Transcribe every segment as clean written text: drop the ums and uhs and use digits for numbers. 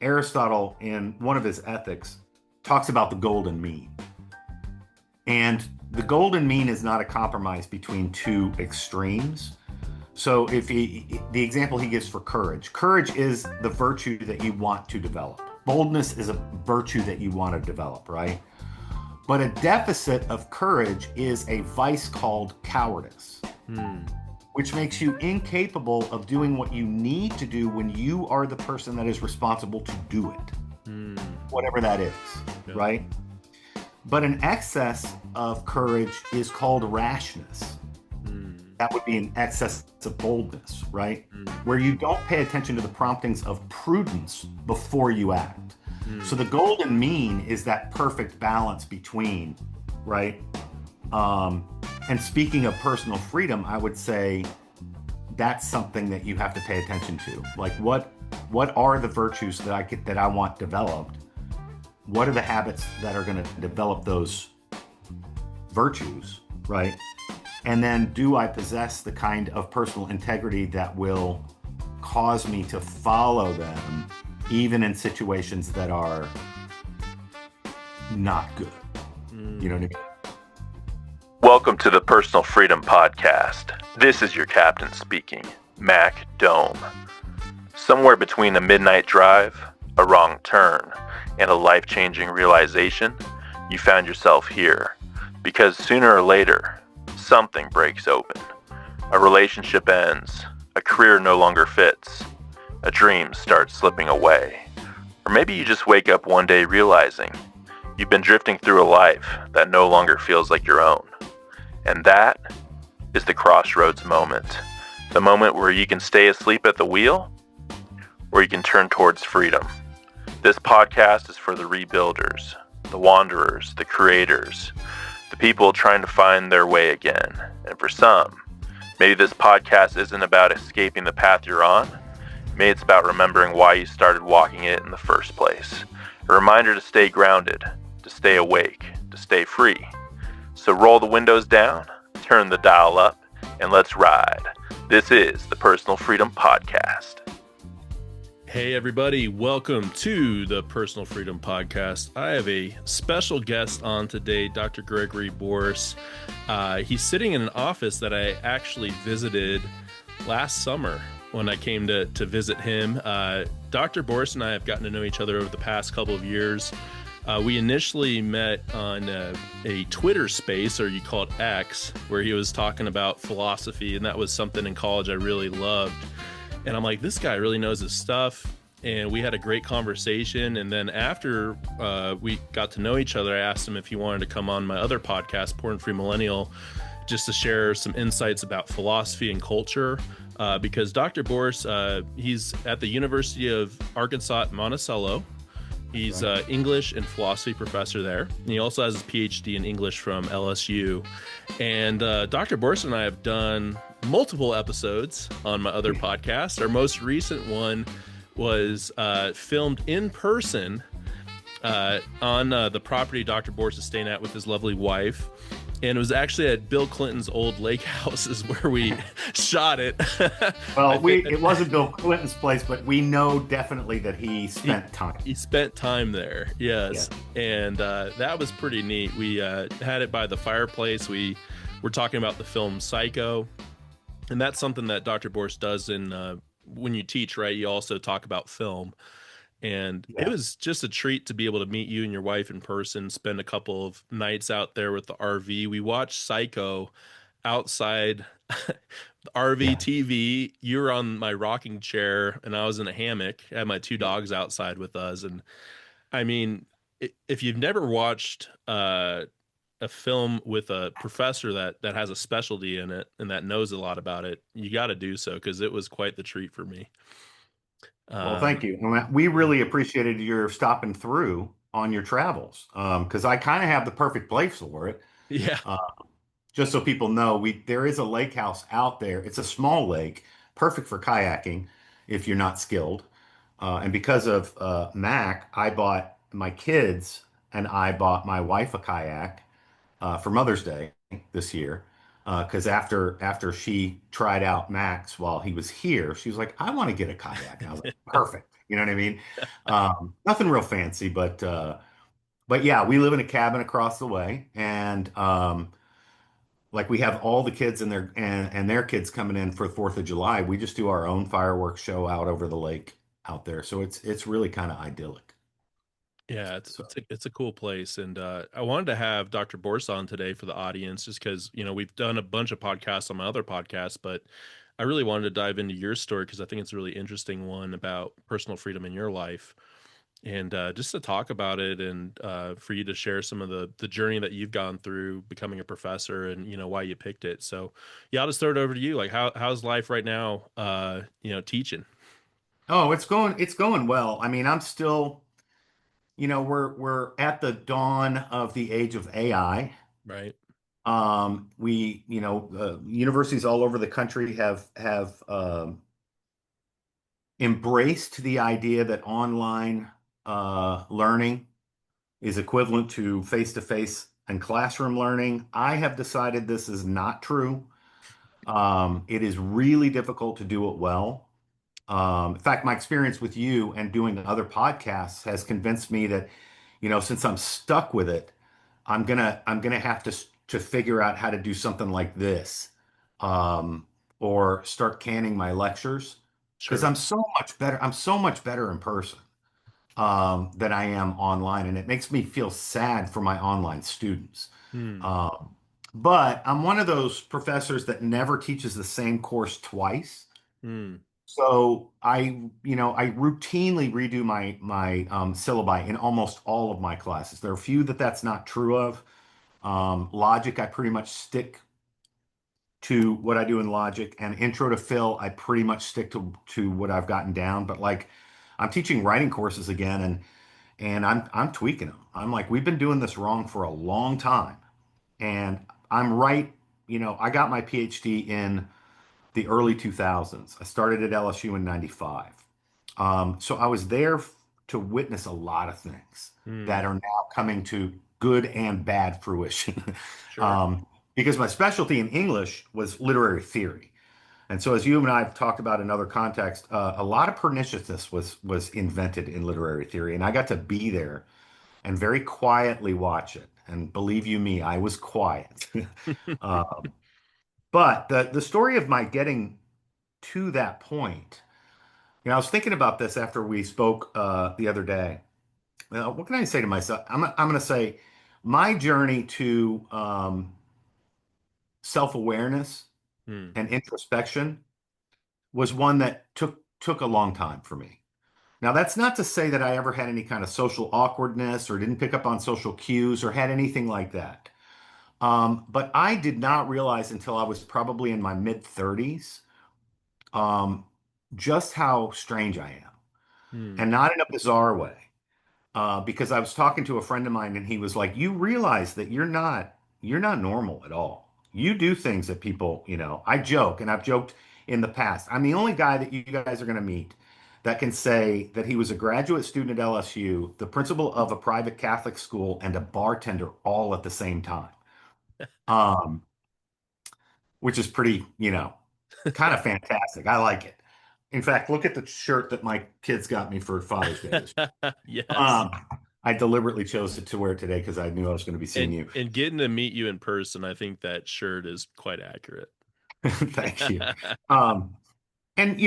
Aristotle, in one of his ethics, talks about the golden mean. And the golden mean is not a compromise between two extremes. So the example he gives for courage is the virtue that you want to develop. Boldness is a virtue that you want to develop, right? But a deficit of courage is a vice called cowardice, which makes you incapable of doing what you need to do when you are the person that is responsible to do it, whatever that is, right? But an excess of courage is called rashness. That would be an excess of boldness, right? Where you don't pay attention to the promptings of prudence before you act. So the golden mean is that perfect balance between, right? And speaking of personal freedom, I would say that's something that you have to pay attention to. Like, what are the virtues that I want developed? What are the habits that are going to develop those virtues, right? And then, do I possess the kind of personal integrity that will cause me to follow them, even in situations that are not good? You know what I mean? Welcome to the Personal Freedom Podcast. This is your captain speaking, Mac Dome. Somewhere between a midnight drive, a wrong turn, and a life-changing realization, you found yourself here. Because sooner or later, something breaks open. A relationship ends, a career no longer fits, a dream starts slipping away. Or maybe you just wake up one day realizing you've been drifting through a life that no longer feels like your own. And that is the crossroads moment. The moment where you can stay asleep at the wheel, or you can turn towards freedom. This podcast is for the rebuilders, the wanderers, the creators, the people trying to find their way again. And for some, maybe this podcast isn't about escaping the path you're on. Maybe it's about remembering why you started walking it in the first place. A reminder to stay grounded, to stay awake, to stay free. So roll the windows down, turn the dial up, and let's ride. This is the Personal Freedom Podcast. Hey everybody, welcome to the Personal Freedom Podcast. I have a special guest on today, Dr. Gregory Borse. He's sitting in an office that I actually visited last summer when I came to visit him. Dr. Borse and I have gotten to know each other over the past couple of years. We initially met on a Twitter space, or you call it X, where he was talking about philosophy, and that was something in college I really loved. And I'm like, this guy really knows his stuff. And we had a great conversation. And then after we got to know each other, I asked him if he wanted to come on my other podcast, Poor and Free Millennial, just to share some insights about philosophy and culture. Because Dr. Borse, he's at the University of Arkansas at Monticello. He's an English and philosophy professor there. And he also has his Ph.D. in English from LSU. And Dr. Borse and I have done multiple episodes on my other podcast. Our most recent one was filmed in person on the property Dr. Borse is staying at with his lovely wife. And it was actually at Bill Clinton's old lake houses where we shot it. Well, it wasn't Bill Clinton's place, but we know definitely that he spent time. He spent time there, yes. Yeah. And that was pretty neat. We had it by the fireplace. We were talking about the film Psycho. And that's something that Dr. Borse does when you teach, right? You also talk about film. And It was just a treat to be able to meet you and your wife in person, spend a couple of nights out there with the RV. We watched Psycho outside the RV TV. You were on my rocking chair and I was in a hammock. I had my two dogs outside with us. And I mean, if you've never watched a film with a professor that has a specialty in it and that knows a lot about it, you got to do so, because it was quite the treat for me. Well, thank you. We really appreciated your stopping through on your travels, because I kind of have the perfect place for it. Yeah. Just so people know, there is a lake house out there. It's a small lake, perfect for kayaking if you're not skilled. And because of Mac, I bought my kids and I bought my wife a kayak for Mother's Day this year. Because after she tried out Max while he was here, she was like, I want to get a kayak. And I was like, perfect. You know what I mean? Nothing real fancy, but yeah, we live in a cabin across the way, and like we have all the kids and their kids coming in for 4th of July. We just do our own fireworks show out over the lake out there, so it's really kind of idyllic. Yeah, it's So, it's a, it's a cool place, and I wanted to have Dr. Borse on today for the audience, just because we've done a bunch of podcasts on my other podcast, but I really wanted to dive into your story because I think it's a really interesting one about personal freedom in your life, and just to talk about it, and for you to share some of the journey that you've gone through becoming a professor, and why you picked it. So, yeah, I'll just throw it over to you. Like, how's life right now? Teaching, oh, it's going well. I mean, I'm still, we're at the dawn of the age of AI. right? Universities all over the country have embraced the idea that online learning is equivalent to face-to-face and classroom learning. I have decided this is not true. It is really difficult to do it well. In fact, my experience with you and doing other podcasts has convinced me that, since I'm stuck with it, I'm gonna have to figure out how to do something like this, or start canning my lectures because Sure. I'm so much better in person than I am online, and it makes me feel sad for my online students. Hmm. Um, but I'm one of those professors that never teaches the same course twice. Hmm. So I routinely redo my syllabi in almost all of my classes. There are a few that's not true of. Logic, I pretty much stick to what I do in logic, and intro to Phil, I pretty much stick to what I've gotten down. But like, I'm teaching writing courses again, and I'm tweaking them. I'm like, we've been doing this wrong for a long time, and I'm right. I got my PhD in the early 2000s. I started at LSU in 95. So I was there to witness a lot of things Hmm. that are now coming to good and bad fruition. Sure. um, because my specialty in English was literary theory. And so, as you and I have talked about in other contexts, a lot of perniciousness was invented in literary theory, and I got to be there and very quietly watch it. And believe you me, I was quiet. uh, but the story of my getting to that point, I was thinking about this after we spoke the other day. What can I say to myself? I'm going to say my journey to self-awareness Hmm. and introspection was one that took a long time for me. Now, that's not to say that I ever had any kind of social awkwardness or didn't pick up on social cues or had anything like that. But I did not realize until I was probably in my mid 30s, um, just how strange I am, Hmm. and not in a bizarre way. Because I was talking to a friend of mine and he was like, "You realize that you're not normal at all. You do things that people, I joke, and I've joked in the past. I'm the only guy that you guys are going to meet that can say that he was a graduate student at LSU, the principal of a private Catholic school, and a bartender all at the same time." Um, which is pretty, kind of fantastic. I like it. In fact, look at the shirt that my kids got me for Father's Day this Yes. Um, I deliberately chose to wear it today because I knew I was going to be seeing And you. and getting to meet you in person, I think that shirt is quite accurate. Thank you. Um, and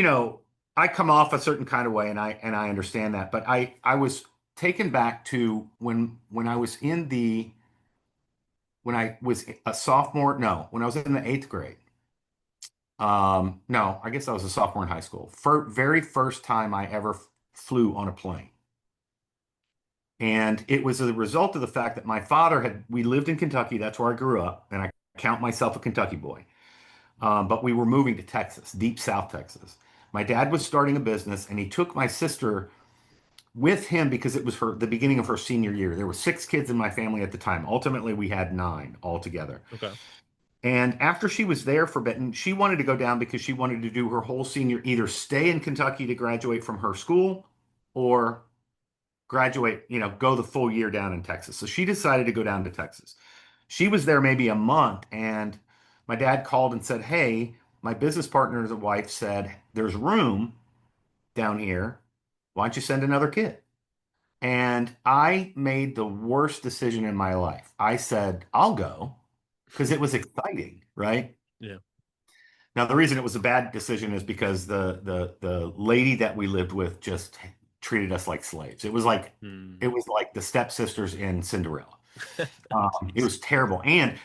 I come off a certain kind of way, and I understand that, but I was taken back to when I was when I was a sophomore. No, when I was in the 8th grade. No, I guess I was a sophomore in high school. Very first time I ever flew on a plane. And it was a result of the fact that we lived in Kentucky. That's where I grew up. And I count myself a Kentucky boy. But we were moving to Texas, deep South Texas. My dad was starting a business and he took my sister with him because it was the beginning of her senior year. There were 6 kids in my family at the time. Ultimately, we had 9 altogether. Okay. And after she was there for a bit, and she wanted to go down because she wanted to do her whole senior, either stay in Kentucky to graduate from her school or graduate, go the full year down in Texas. So she decided to go down to Texas. She was there maybe a month, and my dad called and said, "Hey, my business partner's wife said there's room down here Why don't you send another kid? And I made the worst decision in my life. I said, I'll go because it was exciting, right? Yeah. Now, the reason it was a bad decision is because the lady that we lived with just treated us like slaves. Hmm. It was like the stepsisters in Cinderella. It Jeez. was terrible. And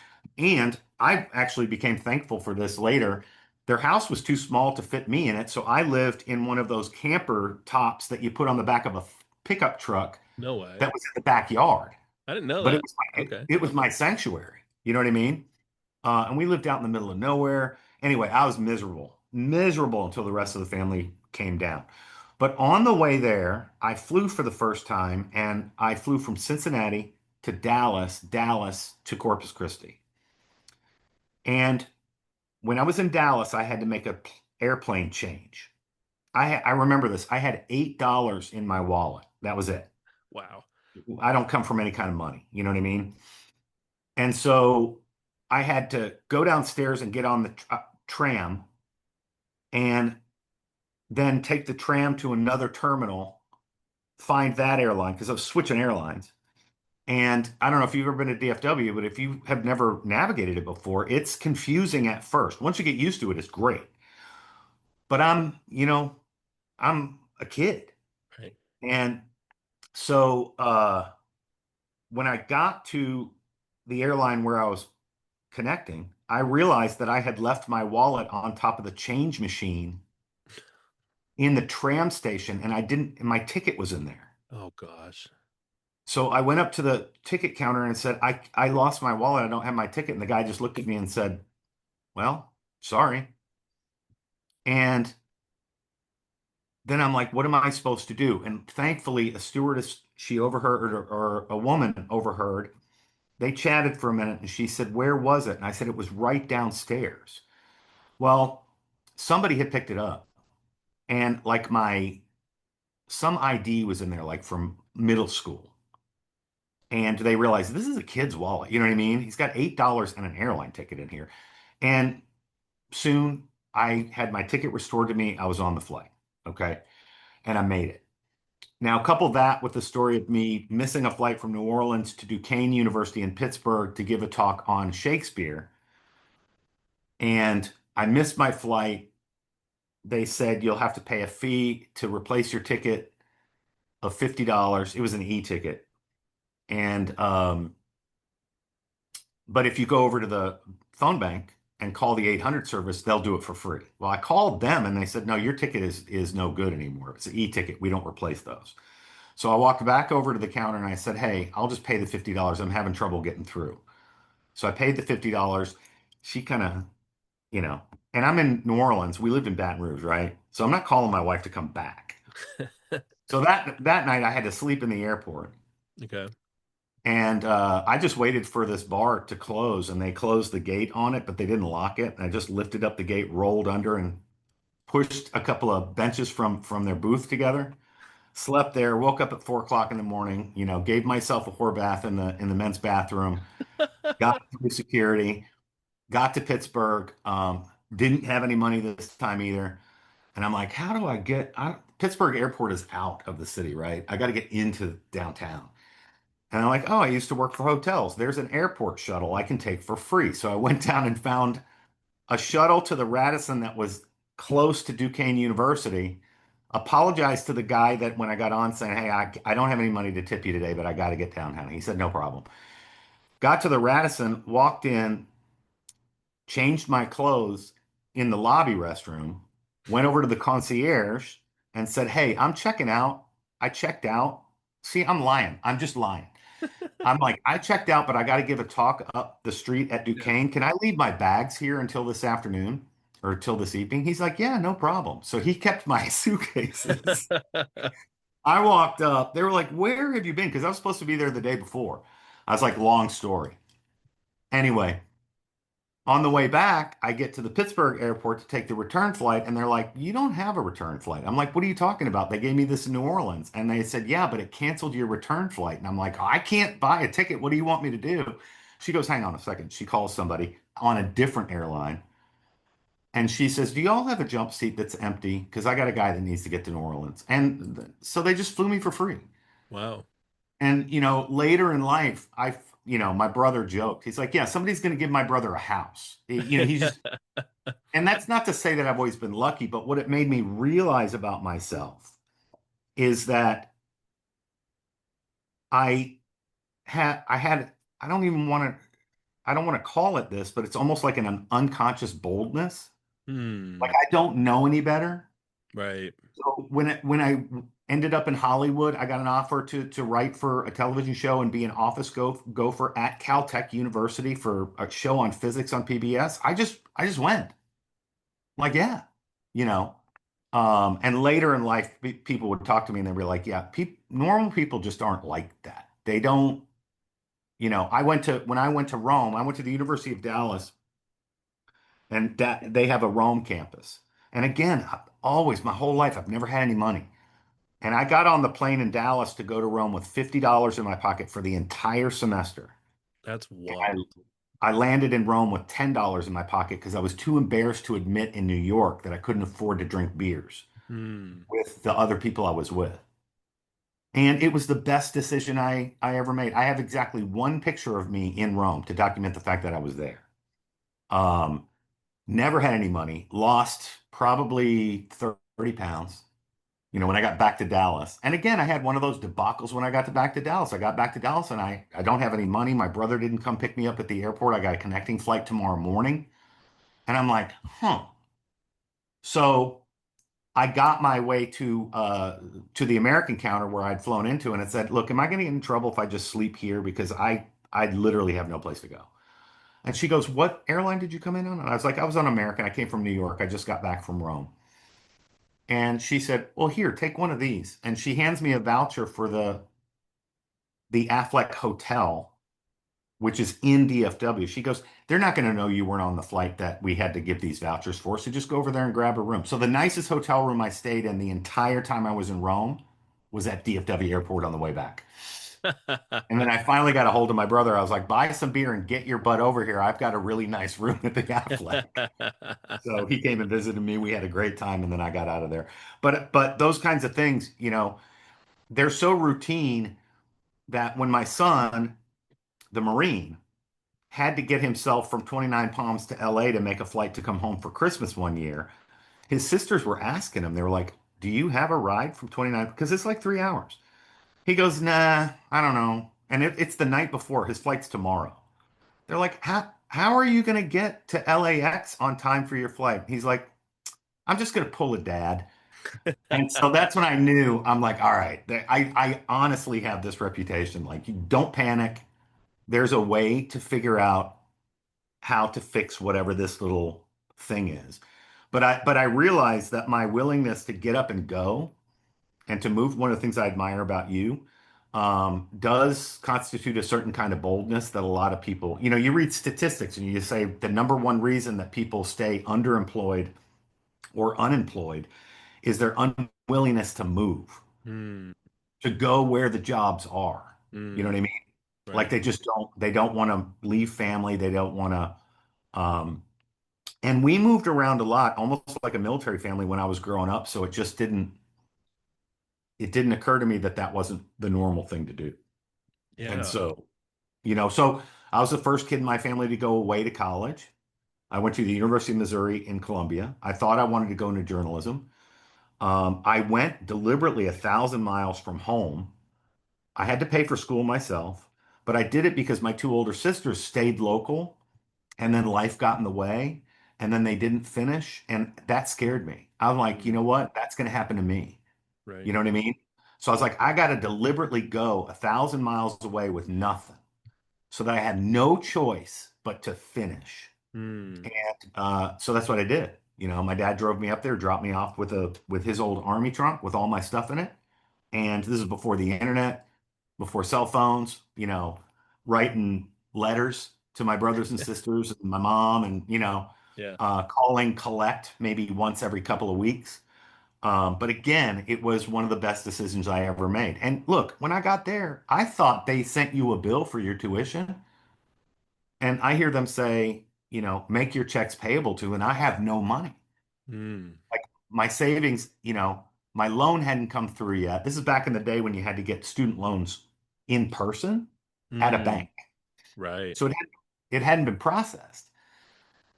I actually became thankful for this later. Their house was too small to fit me in it, so I lived in one of those camper tops that you put on the back of a pickup truck No way. that was in the backyard. I didn't know But that. Okay. it was my sanctuary. You know what I mean? And we lived out in the middle of nowhere. Anyway, I was miserable, miserable until the rest of the family came down. But on the way there, I flew for the first time, and I flew from Cincinnati to Dallas, Dallas to Corpus Christi. And when I was in Dallas, I had to make a airplane change. I remember this. I had $8 in my wallet. That was it. Wow. I don't come from any kind of money. You know what I mean? And so I had to go downstairs and get on the tram and then take the tram to another terminal, find that airline because I was switching airlines. And I don't know if you've ever been to DFW, but if you have never navigated it before, it's confusing at first. Once you get used to it, it's great. But I'm a kid. Right. And so when I got to the airline where I was connecting, I realized that I had left my wallet on top of the change machine in the tram station, and and my ticket was in there. Oh gosh. So I went up to the ticket counter and said, I lost my wallet. I don't have my ticket. And the guy just looked at me and said, well, sorry. And then I'm like, what am I supposed to do? And thankfully, a stewardess, she overheard, or a woman overheard. They chatted for a minute and she said, where was it? And I said, it was right downstairs. Well, somebody had picked it up, and like some ID was in there, like from middle school. And they realized this is a kid's wallet. You know what I mean? He's got $8 and an airline ticket in here. And soon I had my ticket restored to me. I was on the flight. Okay. And I made it. Now, couple that with the story of me missing a flight from New Orleans to Duquesne University in Pittsburgh to give a talk on Shakespeare. And I missed my flight. They said you'll have to pay a fee to replace your ticket of $50. It was an e-ticket. And but if you go over to the phone bank and call the 800 service, they'll do it for free. Well, I called them and they said, no, your ticket is no good anymore. It's an e-ticket. We don't replace those. So I walked back over to the counter and I said, hey, I'll just pay the $50. I'm having trouble getting through. So I paid the $50. She kind of, you know, and I'm in New Orleans. We lived in Baton Rouge, right? So I'm not calling my wife to come back. So that night I had to sleep in the airport. Okay. And I just waited for this bar to close, and they closed the gate on it, but they didn't lock it. And I just lifted up the gate, rolled under, and pushed a couple of benches from their booth together. Slept there, woke up at 4 o'clock in the morning. Gave myself a whore bath in the men's bathroom. Got through security. Got to Pittsburgh. Didn't have any money this time either. And I'm like, how do I get? Pittsburgh Airport is out of the city, right? I got to get into downtown. And I'm like, oh, I used to work for hotels. There's an airport shuttle I can take for free. So I went down and found a shuttle to the Radisson that was close to Duquesne University. Apologized to the guy that when I got on saying, hey, I don't have any money to tip you today, but I got to get downtown. He said, no problem. Got to the Radisson, walked in, changed my clothes in the lobby restroom, went over to the concierge and said, hey, I'm checking out. I checked out. See, I'm lying. I'm just lying. I'm like, I checked out, but I got to give a talk up the street at Yeah. Duquesne. Can I leave my bags here until this afternoon or till this evening? He's like, yeah, no problem. So he kept my suitcases. I walked up. They were like, where have you been? Because I was supposed to be there the day before. I was like, long story. Anyway, on the way back, I get to the Pittsburgh airport to take the return flight, and they're like, you don't have a return flight. I'm like, what are you talking about? They gave me this in New Orleans. And they said, yeah, but it canceled your return flight. And I'm like, I can't buy a ticket. What do you want me to do? She goes, hang on a second. She calls somebody on a different airline. And she says, "Do you all have a jump seat that's empty? Because I got a guy that needs to get to New Orleans." And so they just flew me for free. Wow. And, later in life, my brother joked. He's like, "Yeah, somebody's going to give my brother a house." He's just, and that's not to say that I've always been lucky, but what it made me realize about myself is that I I had, I don't even want to, I don't want to call it this, but it's almost like an unconscious boldness. Like Hmm. I don't know any better. Right. So when I ended up in Hollywood, I got an offer to write for a television show and be an office gopher at Caltech University for a show on physics on PBS. I just went. Like, yeah, you know. And later in life, people would talk to me and they'd be like, "Yeah, normal people just aren't like that. They don't." When I went to Rome, I went to the University of Dallas, and that they have a Rome campus. And again, always my whole life, I've never had any money. And I got on the plane in Dallas to go to Rome with $50 in my pocket for the entire semester. That's I, wild. I landed in Rome with $10 in my pocket because I was too embarrassed to admit in New York that I couldn't afford to drink beers Hmm. with the other people I was with. And it was the best decision I ever made. I have exactly one picture of me in Rome to document the fact that I was there. Um, Never had any money, lost probably 30 pounds, when I got back to Dallas. And again, I had one of those debacles when I got back to Dallas. I got back to Dallas and I don't have any money. My brother didn't come pick me up at the airport. I got a connecting flight tomorrow morning. And I'm like, huh. So I got my way to the American counter where I'd flown into, and it said, "Look, am I going to get in trouble if I just sleep here? Because I literally have no place to go." And she goes, "What airline did you come in on?" And I was like, "I was on American. I came from New York. I just got back from Rome." And she said, "Well, here, take one of these." And she hands me a voucher for the Affleck Hotel, which is in DFW. She goes, "They're not going to know you weren't on the flight that we had to give these vouchers for. So just go over there and grab a room." So the nicest hotel room I stayed in the entire time I was in Rome was at DFW airport on the way back. And then I finally got a hold of my brother. I was like, "Buy some beer and get your butt over here. I've got a really nice room at the Affleck." So he came and visited me. We had a great time, and then I got out of there. But those kinds of things, they're so routine that when my son, the Marine, had to get himself from 29 Palms to LA to make a flight to come home for Christmas one year, his sisters were asking him, they were like, "Do you have a ride from 29?" Because it's like 3 hours. He goes, "Nah, I don't know." And it's the night before, his flight's tomorrow. They're like, how are you going to get to LAX on time for your flight? He's like, "I'm just going to pull a dad." And so that's when I knew, I'm like, all right, I honestly have this reputation. Like, you don't panic. There's a way to figure out how to fix whatever this little thing is. But I realized that my willingness to get up and go and to move, one of the things I admire about you, does constitute a certain kind of boldness that a lot of people, you read statistics and you say the number one reason that people stay underemployed or unemployed is their unwillingness to move, Hmm. to go where the jobs are. You know Hmm. what I mean? Like Right. they don't want to leave family. They don't want to, and we moved around a lot, almost like a military family when I was growing up. So it didn't occur to me that that wasn't the normal thing to do. And Yeah. so I was the first kid in my family to go away to college. I went to the University of Missouri in Columbia. I thought I wanted to go into journalism. I went deliberately 1,000 miles from home. I had to pay for school myself, but I did it because my two older sisters stayed local and then life got in the way and then they didn't finish. And that scared me. I'm like, you Hmm. know what? That's going to happen to me. Right. You know what I mean? So I was like, I got to deliberately go 1,000 miles away with nothing so that I had no choice but to finish. Hmm. And so that's what I did. My dad drove me up there, dropped me off with his old army trunk with all my stuff in it. And this is before the internet, before cell phones, writing letters to my brothers and sisters and my mom and, Yeah. calling collect maybe once every couple of weeks. But again, it was one of the best decisions I ever made. And look, when I got there, I thought they sent you a bill for your tuition. And I hear them say, make your checks payable to, and I have no money. Mm. Like my savings, my loan hadn't come through yet. This is back in the day when you had to get student loans in person at a Mm. bank. Right. So it hadn't been processed.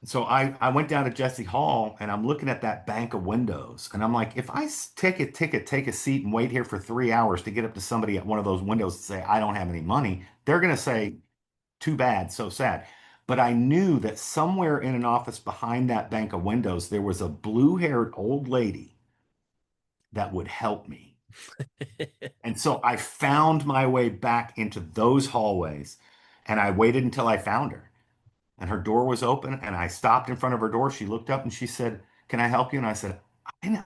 So I went down to Jesse Hall and I'm looking at that bank of windows and I'm like, if I take a ticket, take a seat and wait here for 3 hours to get up to somebody at one of those windows and say, I don't have any money, they're going to say, too bad, so sad. But I knew that somewhere in an office behind that bank of windows, there was a blue-haired old lady that would help me. And so I found my way back into those hallways and I waited until I found her. And her door was open and I stopped in front of her door. She looked up and she said, Can I help you? And I said,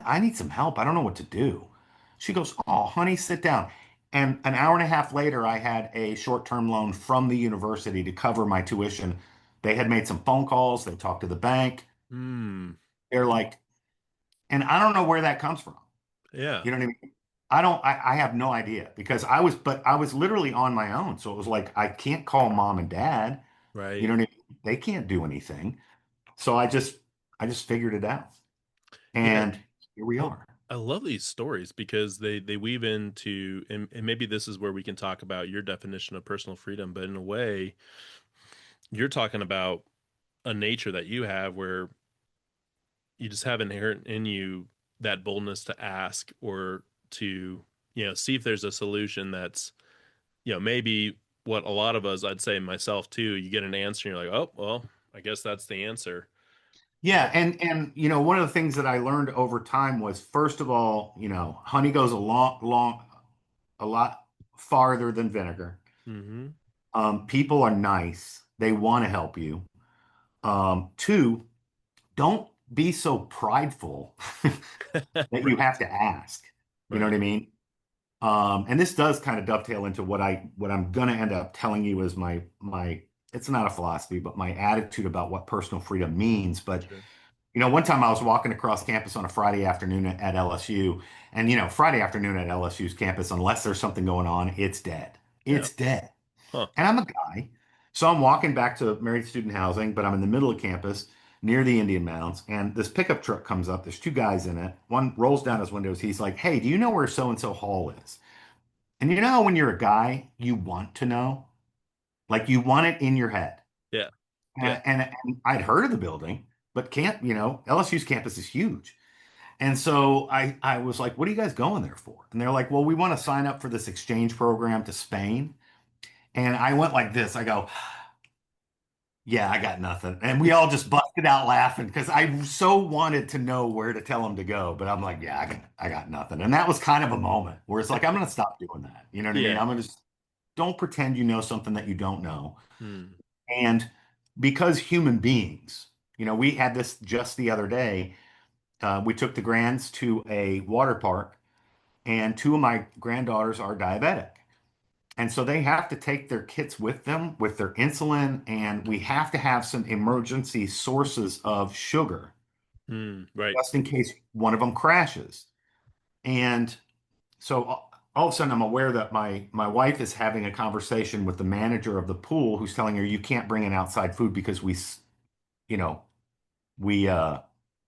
I need some help. I don't know what to do. She goes, Oh, honey, sit down. And an hour and a half later, I had a short-term loan from the university to cover my tuition. They had made some phone calls. They talked to the bank. Mm. They're like, and I don't know where that comes from. Yeah. You know what I mean? I have no idea because but I was literally on my own. So it was like, I can't call mom and dad. You Right. know what I mean? They can't do anything. So I just figured it out. Yeah. And here we I, are. I love these stories because they weave into, and maybe this is where we can talk about your definition of personal freedom, but in a way, you're talking about a nature that you have where you just have inherent in you that boldness to ask or to, see if there's a solution that's, maybe what a lot of us, I'd say myself too, you get an answer and you're like, oh, well, I guess that's the answer. Yeah, But and one of the things that I learned over time was first of all, honey goes a lot farther than vinegar. mm-hmm. People are nice. They want to help you. Two, don't be so prideful that you Right. have to ask. You know what Right. I mean? And this does kind of dovetail into what I'm gonna end up telling you is my it's not a philosophy, but my attitude about what personal freedom means. But Sure. one time I was walking across campus on a Friday afternoon at LSU, and Friday afternoon at LSU's campus, unless there's something going on, it's dead. Yeah. It's dead. Huh. And I'm a guy, so I'm walking back to married student housing, but I'm in the middle of campus near the Indian Mounds, and this pickup truck comes up. There's two guys in it. One rolls down his windows. He's like, "Hey, do you know where so and so hall is?" And you know how when you're a guy, you want to know, like you want it in your head. Yeah. Yeah. And I'd heard of the building, but LSU's campus is huge. And so I was like, what are you guys going there for? And they're like, well, we want to sign up for this exchange program to Spain. And I went like this. I go, yeah, I got nothing. And we all just busted out laughing because I so wanted to know where to tell them to go. But I'm like, yeah, I got nothing. And that was kind of a moment where it's like, I'm going to stop doing that. You know what I mean? Yeah. I'm going to just don't pretend you know something that you don't know. Hmm. And because human beings, we had this just the other day. We took the grands to a water park, and two of my granddaughters are diabetic. And so they have to take their kits with them with their insulin, and we have to have some emergency sources of sugar Hmm. Right. just in case one of them crashes. And so all of a sudden, I'm aware that my wife is having a conversation with the manager of the pool, who's telling her you can't bring in outside food because you know, we uh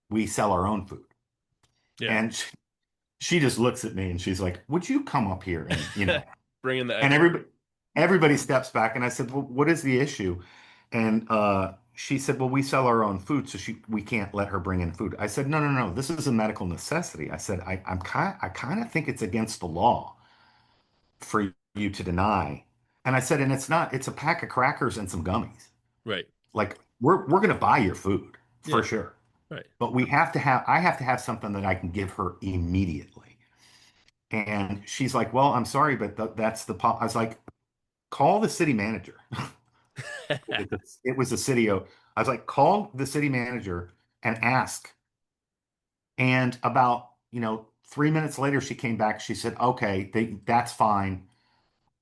we sell our own food. Yeah. And she just looks at me and she's like, "Would you come up here?" And Bring in the and expert. everybody steps back. And I said, "Well, what is the issue?" And she said, "Well, we sell our own food, so we can't let her bring in food." I said, "No, no, no. This is a medical necessity." I said, I kind of think it's against the law for you to deny." And I said, "And it's not. It's a pack of crackers and some gummies. Right. Like we're gonna buy your food for Yeah. sure, Right. but I have to have something that I can give her immediately." And she's like, "Well, I'm sorry, but that's the I was like, "Call the city manager." It was a city. I was like, "Call the city manager and ask." And about, 3 minutes later, she came back. She said, "Okay, that's fine.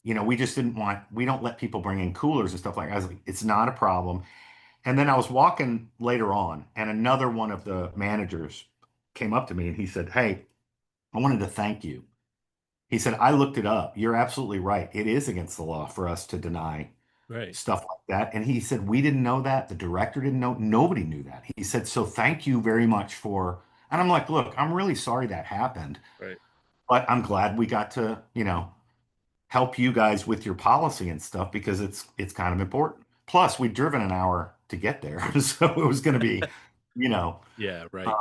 We don't let people bring in coolers and stuff like that." I was like, "It's not a problem." And then I was walking later on, and another one of the managers came up to me and he said, "Hey, I wanted to thank you." He said, "I looked it up. You're absolutely right. It is against the law for us to deny." Right. stuff like that. And he said, we didn't know that. The director didn't know. Nobody knew that. He said, so thank you very much for, and I'm like, look, I'm really sorry that happened, Right. but I'm glad we got to, help you guys with your policy and stuff because it's kind of important. Plus, we'd driven an hour to get there. So it was going to be, you know, Yeah. uh, Right.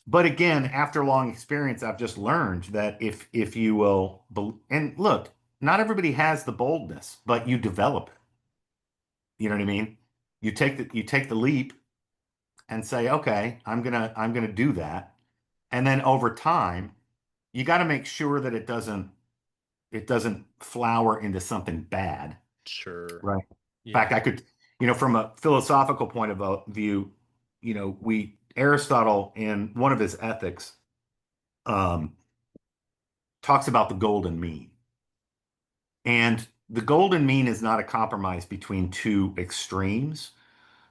but again, after long experience, I've just learned that if you will, and look, not everybody has the boldness, but you develop it. You know what I mean? You take the leap and say, okay, I'm gonna do that. And then over time, you got to make sure that it doesn't flower into something bad. Sure. Right. In fact, Yeah. I could, from a philosophical point of view, we Aristotle in one of his ethics um, talks about the golden mean. And the golden mean is not a compromise between two extremes.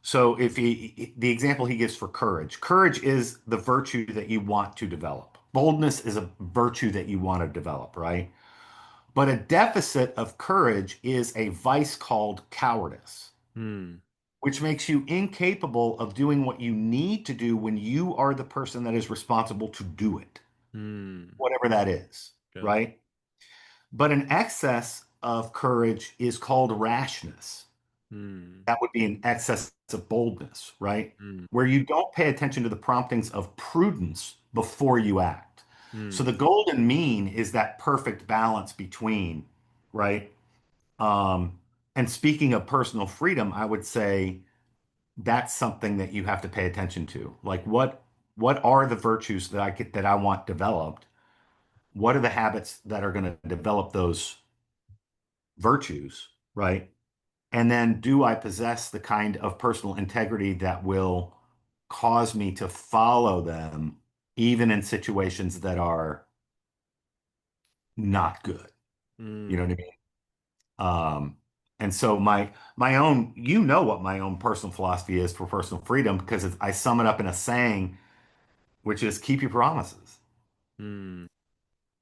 So the example he gives for courage is the virtue that you want to develop. Boldness is a virtue that you want to develop, right? But a deficit of courage is a vice called cowardice, Hmm. which makes you incapable of doing what you need to do when you are the person that is responsible to do it, Hmm. whatever that is, Okay. right? But an excess of courage is called rashness. Hmm. That would be an excess of boldness, right? Hmm. Where you don't pay attention to the promptings of prudence before you act. So Hmm. the golden mean is that perfect balance between, right? Um, and speaking of personal freedom, I would say that's something that you have to pay attention to. Like what are the virtues that I want developed? What are the habits that are going to develop those virtues, right? And then do I possess the kind of personal integrity that will cause me to follow them even in situations that are not good? You know Hmm. what I mean? And so my own, what my own personal philosophy is for personal freedom because I sum it up in a saying, which is keep your promises, Hmm.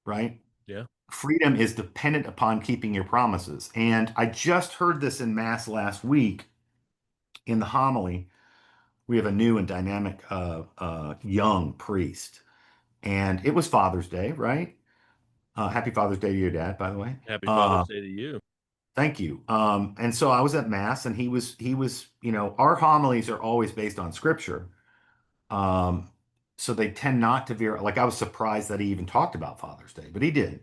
right? Yeah. Freedom is dependent upon keeping your promises. And I just heard this in Mass last week in the homily. We have a new and dynamic young priest, and it was Father's Day, right? Happy Father's Day to your dad, by the way. Happy Father's Uh, Day to you. Thank you. And so I was at Mass, and he was, our homilies are always based on Scripture. Um, so they tend not to veer. Like I was surprised that he even talked about Father's Day, but he did.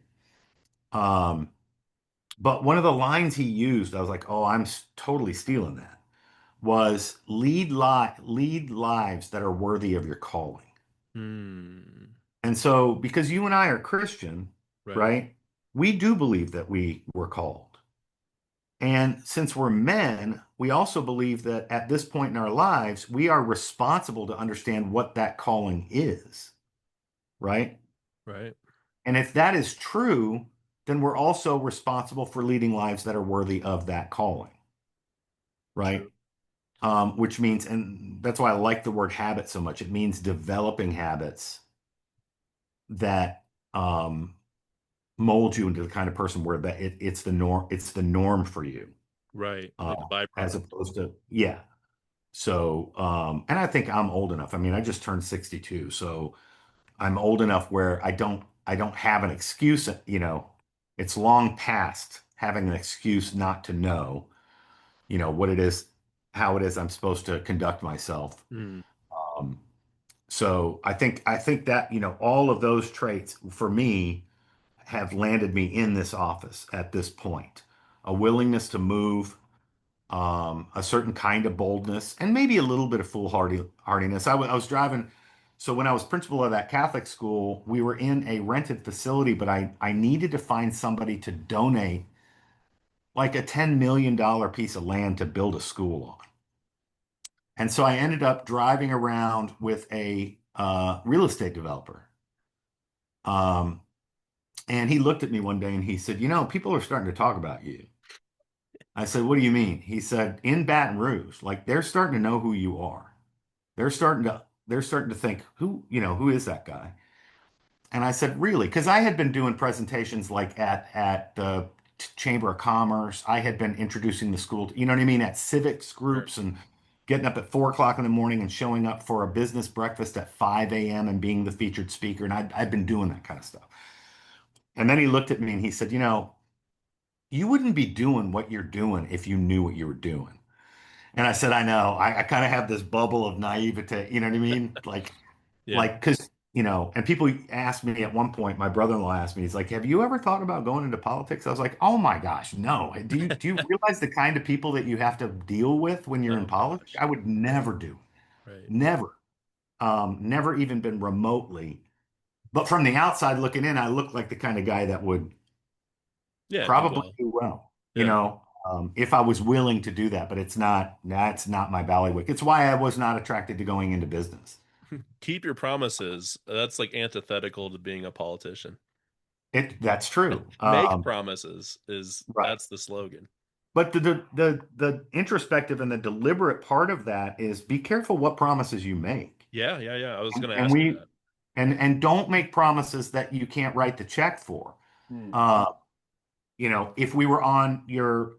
Um, but one of the lines he used, I was like, oh, totally stealing that. Was lead lives that are worthy of your calling. Hmm. And so, because you and I are Christian, Right. right? We do believe that we were called. And since we're men, we also believe that at this point in our lives, we are responsible to understand what that calling is, right? Right. And if that is true, then we're also responsible for leading lives that are worthy of that calling, True. right? Which means, and that's why I like the word habit so much. It means developing habits that mold you into the kind of person where it's the norm for you, Right. uh, Like the as byproduct. opposed to, yeah. So, and I think I'm old enough. I mean, I just turned 62, so I'm old enough where I don't have an excuse, it's long past having an excuse not to know, what it is, how it is I'm supposed to conduct myself. Hmm. Um, so I think that, all of those traits for me have landed me in this office at this point. A willingness to move, a certain kind of boldness, and maybe a little bit of foolhardiness. I was driving. So when I was principal of that Catholic school, we were in a rented facility, but I needed to find somebody to donate like a $10 million piece of land to build a school on. And so I ended up driving around with a real estate developer. Um, and he looked at me one day and he said, people are starting to talk about you. I said, what do you mean? He said, in Baton Rouge, like they're starting to know who you are. They're starting to think, who is that guy? And I said, really? Because I had been doing presentations like at the Chamber of Commerce. I had been introducing the school, you know what I mean, at civics Sure. groups and getting up at 4 o'clock in the morning and showing up for a business breakfast at 5 a.m. and being the featured speaker. And I'd been doing that kind of stuff. And then he looked at me and he said, you wouldn't be doing what you're doing if you knew what you were doing. And I said, I know. I kind of have this bubble of naivete, you know what I mean? Yeah. Because, and people asked me at one point, my brother-in-law asked me, he's like, have you ever thought about going into politics? I was like, oh my gosh, no. Do you realize the kind of people that you have to deal with when you're in Oh politics? gosh. I would never do. Right. Never. Never even been remotely. But from the outside looking in, I look like the kind of guy that would Yeah, do probably well. do well, Yeah. if I was willing to do that. But that's not my ballywick. It's why I was not attracted to going into business. Keep your promises. That's like antithetical to being a politician. That's true. Make promises is Right. that's the slogan. But the introspective and the deliberate part of that is be careful what promises you make. Yeah, yeah, yeah. I was And, going to and ask you we that. and don't make promises that you can't write the check for. Hmm. Uh, if we were on your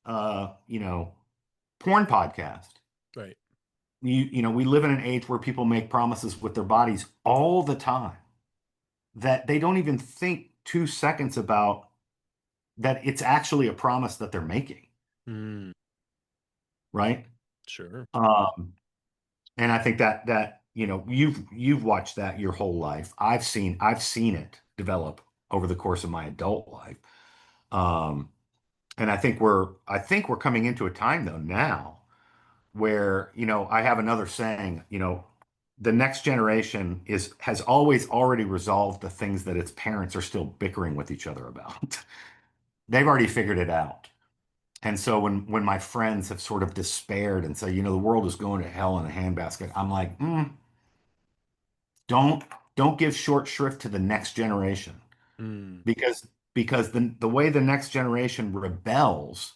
porn podcast, Right. we live in an age where people make promises with their bodies all the time that they don't even think 2 seconds about that it's actually a promise that they're making, Mm, right? sure. Um, and I think that you've watched that your whole life. I've seen it develop over the course of my adult life. Um, and I think we're coming into a time though now where, I have another saying, the next generation has always already resolved the things that its parents are still bickering with each other about. They've already figured it out. And so when my friends have sort of despaired and say, the world is going to hell in a handbasket, I'm like, don't don't give short shrift to the next generation Mm, because the way the next generation rebels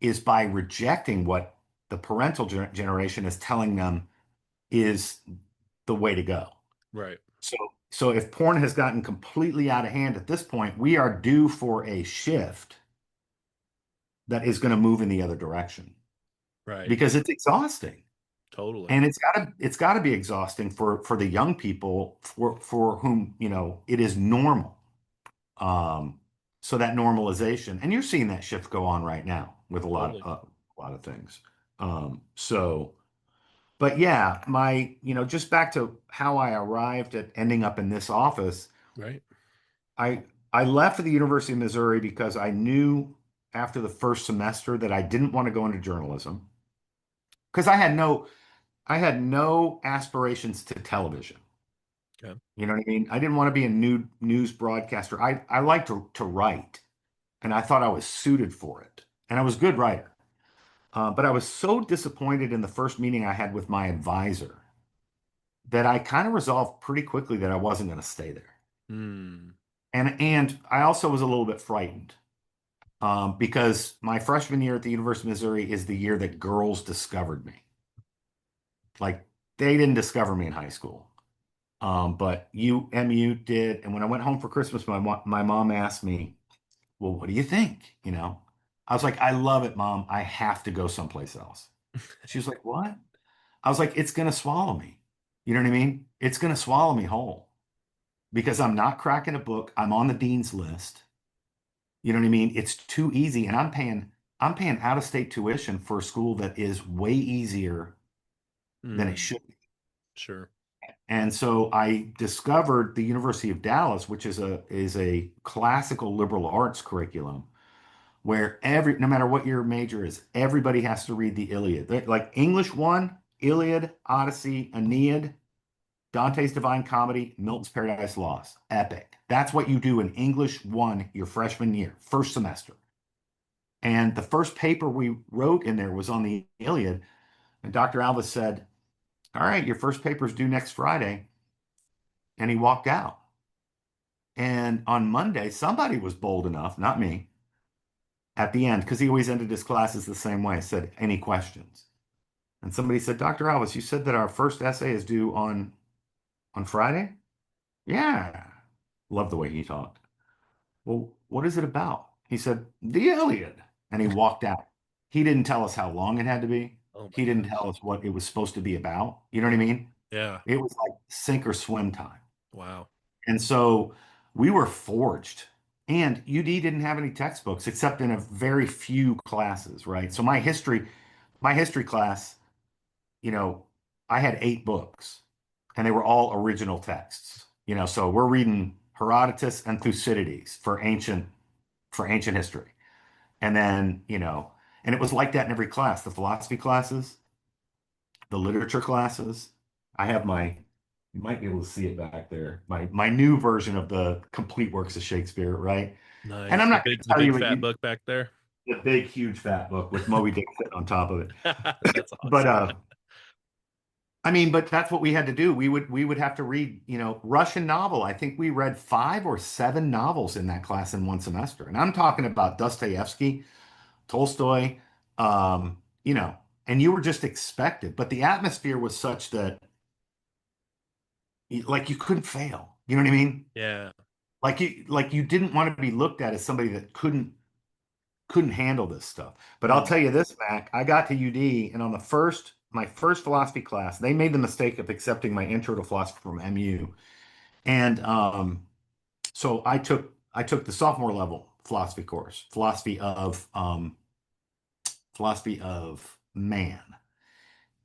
is by rejecting what the parental generation is telling them is the way to go. right. So so if porn has gotten completely out of hand at this point, we are due for a shift that is going to move in the other direction Right. because it's exhausting. Totally. And it's got to be exhausting for the young people for whom, it is normal. Um, so that normalization, and you're seeing that shift go on right now with Totally. a lot of things. So, but yeah, just back to how I arrived at ending up in this office. Right. I I left for the University of Missouri because I knew after the first semester that I didn't want to go into journalism because I had no aspirations to television. Okay. You know what I mean? I didn't want to be a news broadcaster. I like to write, and I thought I was suited for it, and I was a good writer. But I was so disappointed in the first meeting I had with my advisor that I kind of resolved pretty quickly that I wasn't going to stay there. Mm, And I also was a little bit frightened because my freshman year at the University of Missouri is the year that girls discovered me. Like they didn't discover me in high school. But MU did. And when I went home for Christmas, my mom asked me, well, what do you think? I was like, I love it, Mom. I have to go someplace else. She was like, what? I was like, it's going to swallow me. You know what I mean? It's going to swallow me whole because I'm not cracking a book. I'm on the dean's list. You know what I mean? It's too easy. And I'm paying out of state tuition for a school that is way easier than it mm, should. sure. And so I discovered the University of Dallas, which is a classical liberal arts curriculum where no matter what your major is, everybody has to read the Iliad. Like English 1, Iliad, Odyssey, Aeneid, Dante's Divine Comedy, Milton's Paradise Lost. Epic. That's what you do in English 1 your freshman year, first semester. And the first paper we wrote in there was on the Iliad. And Dr. Alvis said, all right, your first paper is due next Friday. And he walked out. And on Monday, somebody was bold enough, not me, at the end, because he always ended his classes the same way, said, any questions? And somebody said, Dr. Alvis, you said that our first essay is due on Friday? Yeah. Love the way he talked. Well, what is it about? He said, the Iliad. And he walked out. He didn't tell us how long it had to be. Oh my He didn't gosh. tell us what it was supposed to be about. You know what I mean? Yeah. It was like sink or swim time. Wow. And so we were forged. And UD didn't have any textbooks except in a very few classes, right? So my history class, you know, I had 8 books and they were all original texts. So we're reading Herodotus and Thucydides for ancient history. And then, and it was like that in every class, the philosophy classes, the literature classes. I have you might be able to see it back there, my new version of the complete works of Shakespeare, right? And Nice. I'm The not going big to the tell you big what fat book back there. the big, huge, fat book with Moby Dick sitting on top of it. That's But awesome. I mean, but that's what we had to do. We would have to read, Russian novel. I think we read 5 or 7 novels in that class in one semester. And I'm talking about Dostoevsky, Tolstoy, um, you know, and you were just expected. But the atmosphere was such that like you couldn't fail. You know what I mean? Yeah. Like you didn't want to be looked at as somebody that couldn't handle this stuff. But I'll Mm. tell you this, Mac, I got to UD and on my first philosophy class, they made the mistake of accepting my intro to philosophy from MU. And so I took the sophomore level philosophy course, philosophy of man.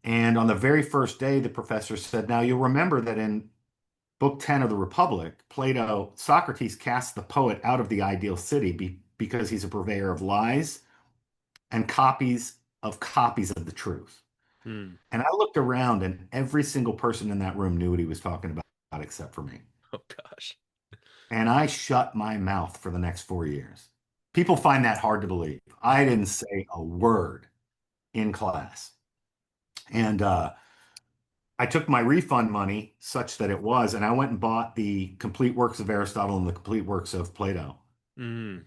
And on the very first day, the professor said, now you'll remember that in Book 10 of the Republic, Socrates casts the poet out of the ideal city because he's a purveyor of lies and copies of the truth. Mm. And I looked around and every single person in that room knew what he was talking about except for me. Oh gosh. And I shut my mouth for the next 4 years. People find that hard to believe. I didn't say a word in class. And I took my refund money, such that it was, and I went and bought the complete works of Aristotle and the complete works of Plato Mm.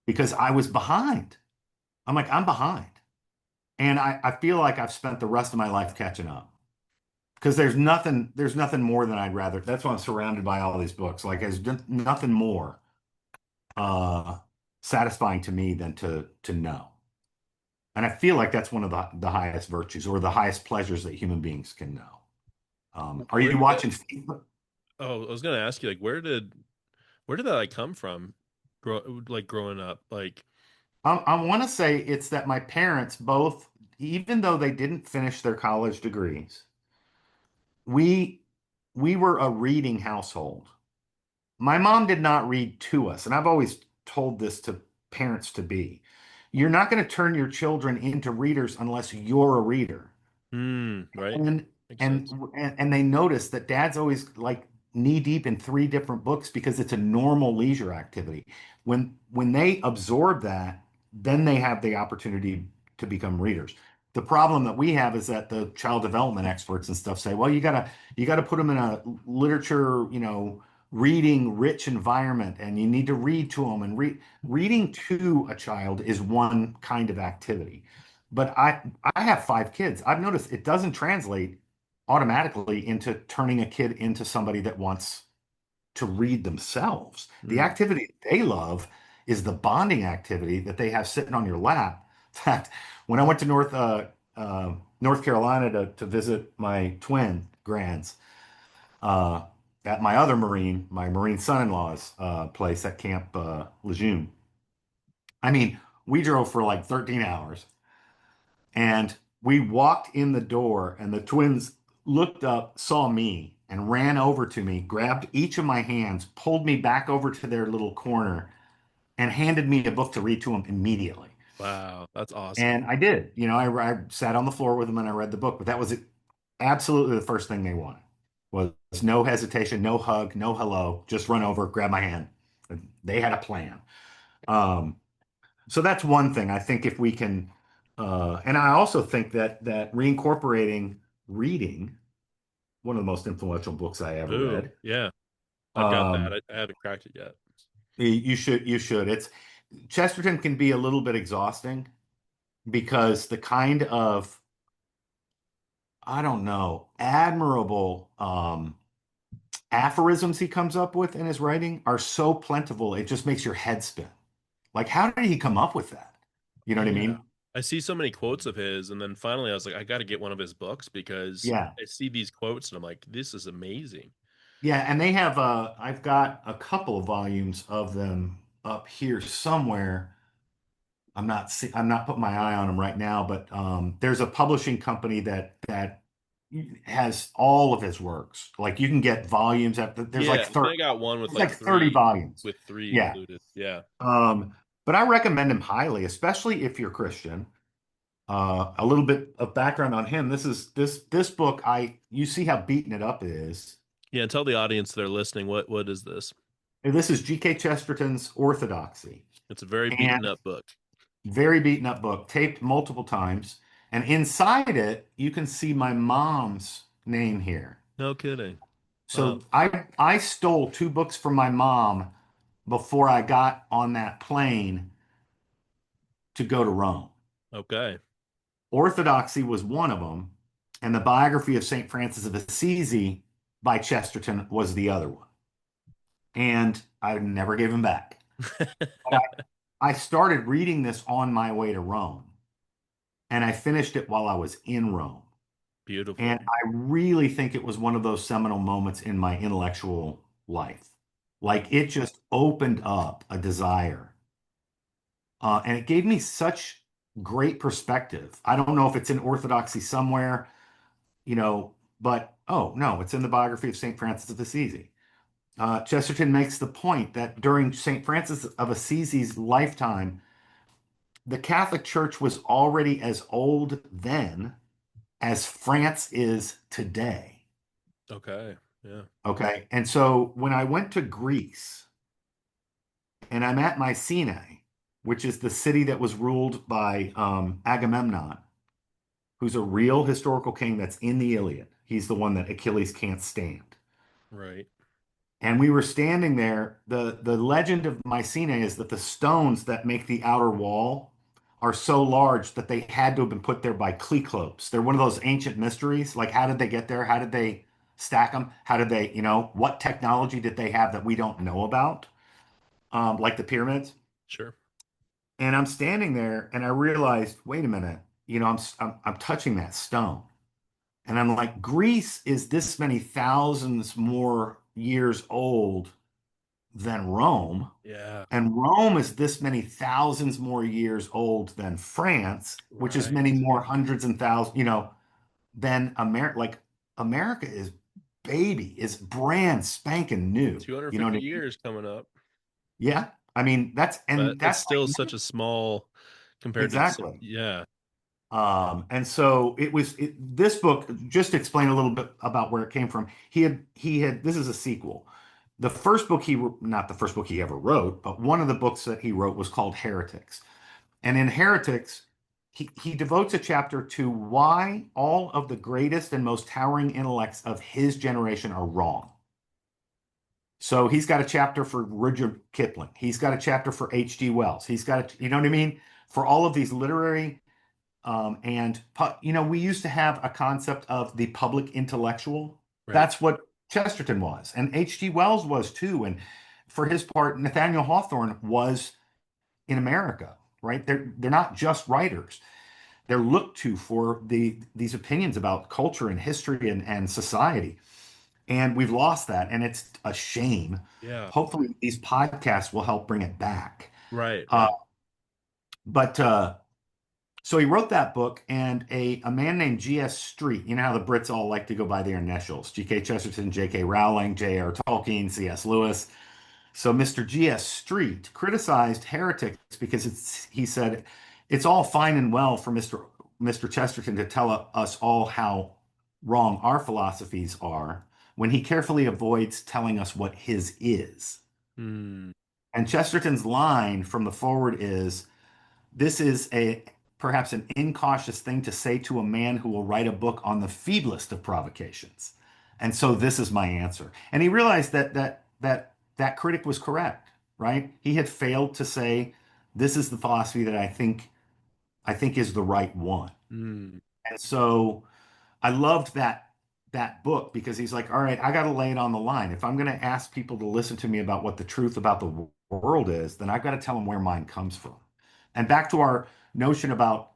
because I was behind. I'm like, I'm behind. And I feel like I've spent the rest of my life catching up because there's nothing more than I'd rather. That's why I'm surrounded by all these books. Like there's nothing more uh, satisfying to me than to know. And I feel like that's one of the highest virtues or the highest pleasures that human beings can know. Are Where you did that watching FIFA? Oh, I was gonna ask you like where did that like come from? Growing up. Like I want to say it's that my parents both, even though they didn't finish their college degrees, we we were a reading household. My mom did not read to us, and I've always told this to parents to be. You're not going to turn your children into readers unless you're a reader. right. And Makes and sense. and they notice that dad's always like knee deep in 3 different books because it's a normal leisure activity. When they absorb that, then they have the opportunity to become readers. The problem that we have is that the child development experts and stuff say, well, you gotta put them in a literature, reading rich environment, and you need to read to them and reading to a child is one kind of activity. But I have 5 kids. I've noticed it doesn't translate automatically into turning a kid into somebody that wants to read themselves. The Mm. activity they love is the bonding activity that they have sitting on your lap. In fact, when I went to North Carolina to visit my twin grands uh, at my Marine son-in-law's place at Camp Lejeune. I mean, we drove for like 13 hours. And we walked in the door, and the twins looked up, saw me, and ran over to me, grabbed each of my hands, pulled me back over to their little corner, and handed me a book to read to them immediately. Wow, that's awesome. And I did. I sat on the floor with them and I read the book, but that was absolutely the first thing they wanted was no hesitation, no hug, no hello, just run over, grab my hand. They had a plan. Um, so that's one thing I think if we can, and I also think that reincorporating reading, one of the most influential books I ever Ooh, read. yeah. I've got that. Um, I haven't cracked it yet. you should. It's Chesterton can be a little bit exhausting because the kind of, I don't know, admirable aphorisms he comes up with in his writing are so plentiful, it just makes your head spin. Like, how did he come up with that? You know what I Yeah. mean? I see so many quotes of his, and then finally I was like, I got to get one of his books because Yeah. I see these quotes and I'm like, this is amazing. Yeah, and they have I've got a couple of volumes of them up here somewhere. I'm not putting my eye on them right now, but there's a publishing company that has all of his works. Like you can get volumes there's like Yeah, 30, they got one with there's like like 30 volumes. with three Yeah. included. Yeah. Um, but I recommend him highly, especially if you're Christian. A little bit of background on him. This book, I you see how beaten it up it is. Yeah, and tell the audience they're listening, what is this? And this is G.K. Chesterton's Orthodoxy, It's a very and beaten up book. very beaten up book, taped multiple times. And inside it, you can see my mom's name here. No kidding. Wow. So I stole two books from my mom before I got on that plane to go to Rome. Okay. Orthodoxy was one of them, and the biography of St. Francis of Assisi by Chesterton was the other one. And I never gave him back. But I started reading this on my way to Rome, and I finished it while I was in Rome. Beautiful. And I really think it was one of those seminal moments in my intellectual life. Like it just opened up a desire. And it gave me such great perspective. I don't know if it's in Orthodoxy somewhere, but oh, no, it's in the biography of St. Francis of Assisi. Chesterton makes the point that during St. Francis of Assisi's lifetime, the Catholic Church was already as old then as France is today. Okay. Yeah. Okay. And so when I went to Greece and I'm at Mycenae, which is the city that was ruled by Agamemnon, who's a real historical king that's in the Iliad. He's the one that Achilles can't stand. Right. And we were standing there. The legend of Mycenae is that the stones that make the outer wall are so large that they had to have been put there by Cleclopes. They're one of those ancient mysteries. Like, how did they get there? How did they stack them? How did they, what technology did they have that we don't know about? Like the pyramids. Sure. And I'm standing there and I realized, wait a minute, I'm touching that stone. And I'm like, Greece is this many thousands more years old than Rome. Yeah. And Rome is this many thousands more years old than France, which is many Right. more hundreds and thousands, than America. Like America is brand spanking new. You know what 250 I mean? years coming up, Yeah. I mean, but it's that's still like such a small compared to exactly. yeah. And so this book, just to explain a little bit about where it came from. This is a sequel. The first book not the first book he ever wrote, but one of the books that he wrote was called Heretics. And in Heretics, he devotes a chapter to why all of the greatest and most towering intellects of his generation are wrong. So he's got a chapter for Rudyard Kipling. He's got a chapter for H.G. Wells. You know what I mean? For all of these literary we used to have a concept of the public intellectual. Right. That's what Chesterton was, and H.G. Wells was too. And for his part, Nathaniel Hawthorne was in America, right? They're not just writers. They're looked to for these opinions about culture and history and society. And we've lost that, and it's a shame. Yeah. Hopefully, these podcasts will help bring it back. Right. Uh, Right. but So he wrote that book, and a man named G.S. Street, you know how the Brits all like to go by their initials, G.K. Chesterton, J.K. Rowling, J.R. Tolkien, C.S. Lewis. So Mr. G.S. Street criticized heretics because he said, it's all fine and well for Mr. Chesterton to tell us all how wrong our philosophies are when he carefully avoids telling us what his is. Hmm. And Chesterton's line from the forward is, this is perhaps an incautious thing to say to a man who will write a book on the feeblest of provocations. And so this is my answer. And he realized that critic was correct, right? He had failed to say, this is the philosophy that I think is the right one. Hmm. And so I loved that book because he's like, all right, I got to lay it on the line. If I'm going to ask people to listen to me about what the truth about the world is, then I've got to tell them where mine comes from. And back to our notion about,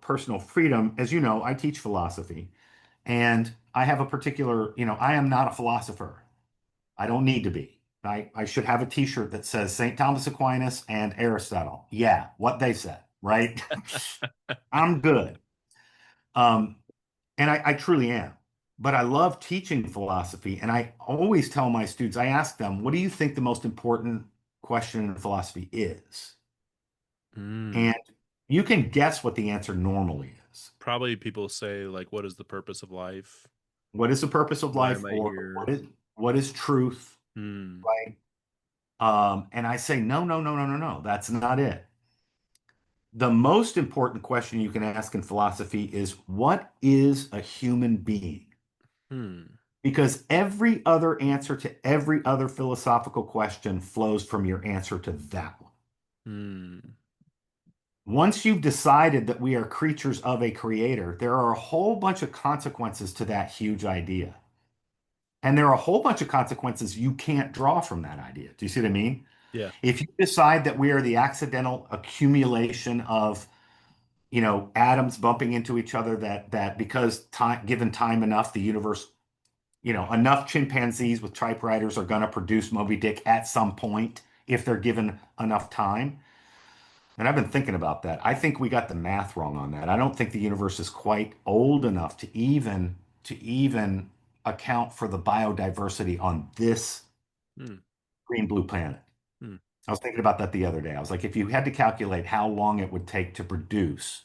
personal freedom, as you know, I teach philosophy and I have a particular, I am not a philosopher. I don't need to be. I should have a t-shirt that says St. Thomas Aquinas and Aristotle. Yeah, what they said, right? I'm good. Um, and I truly am. But I love teaching philosophy. And I always tell my students, I ask them, what do you think the most important question in philosophy is? Mm. And you can guess what the answer normally is. Probably people say, like, what is the purpose of life? What is the purpose of Why life? am I Or here? what is truth? Mm. Right? And I say, no, no, no, no, no, no. That's not it. The most important question you can ask in philosophy is, what is a human being? Hmm. Because every other answer to every other philosophical question flows from your answer to that one. Hmm. Once you've decided that we are creatures of a creator, there are a whole bunch of consequences to that huge idea. And there are a whole bunch of consequences you can't draw from that idea. Do you see what I mean? Yeah. If you decide that we are the accidental accumulation of, atoms bumping into each other, that because time, given time enough, the universe, enough chimpanzees with typewriters are going to produce Moby Dick at some point if they're given enough time. And I've been thinking about that. I think we got the math wrong on that. I don't think the universe is quite old enough to even account for the biodiversity on this Hmm. green blue planet. Hmm. I was thinking about that the other day. I was like, if you had to calculate how long it would take to produce,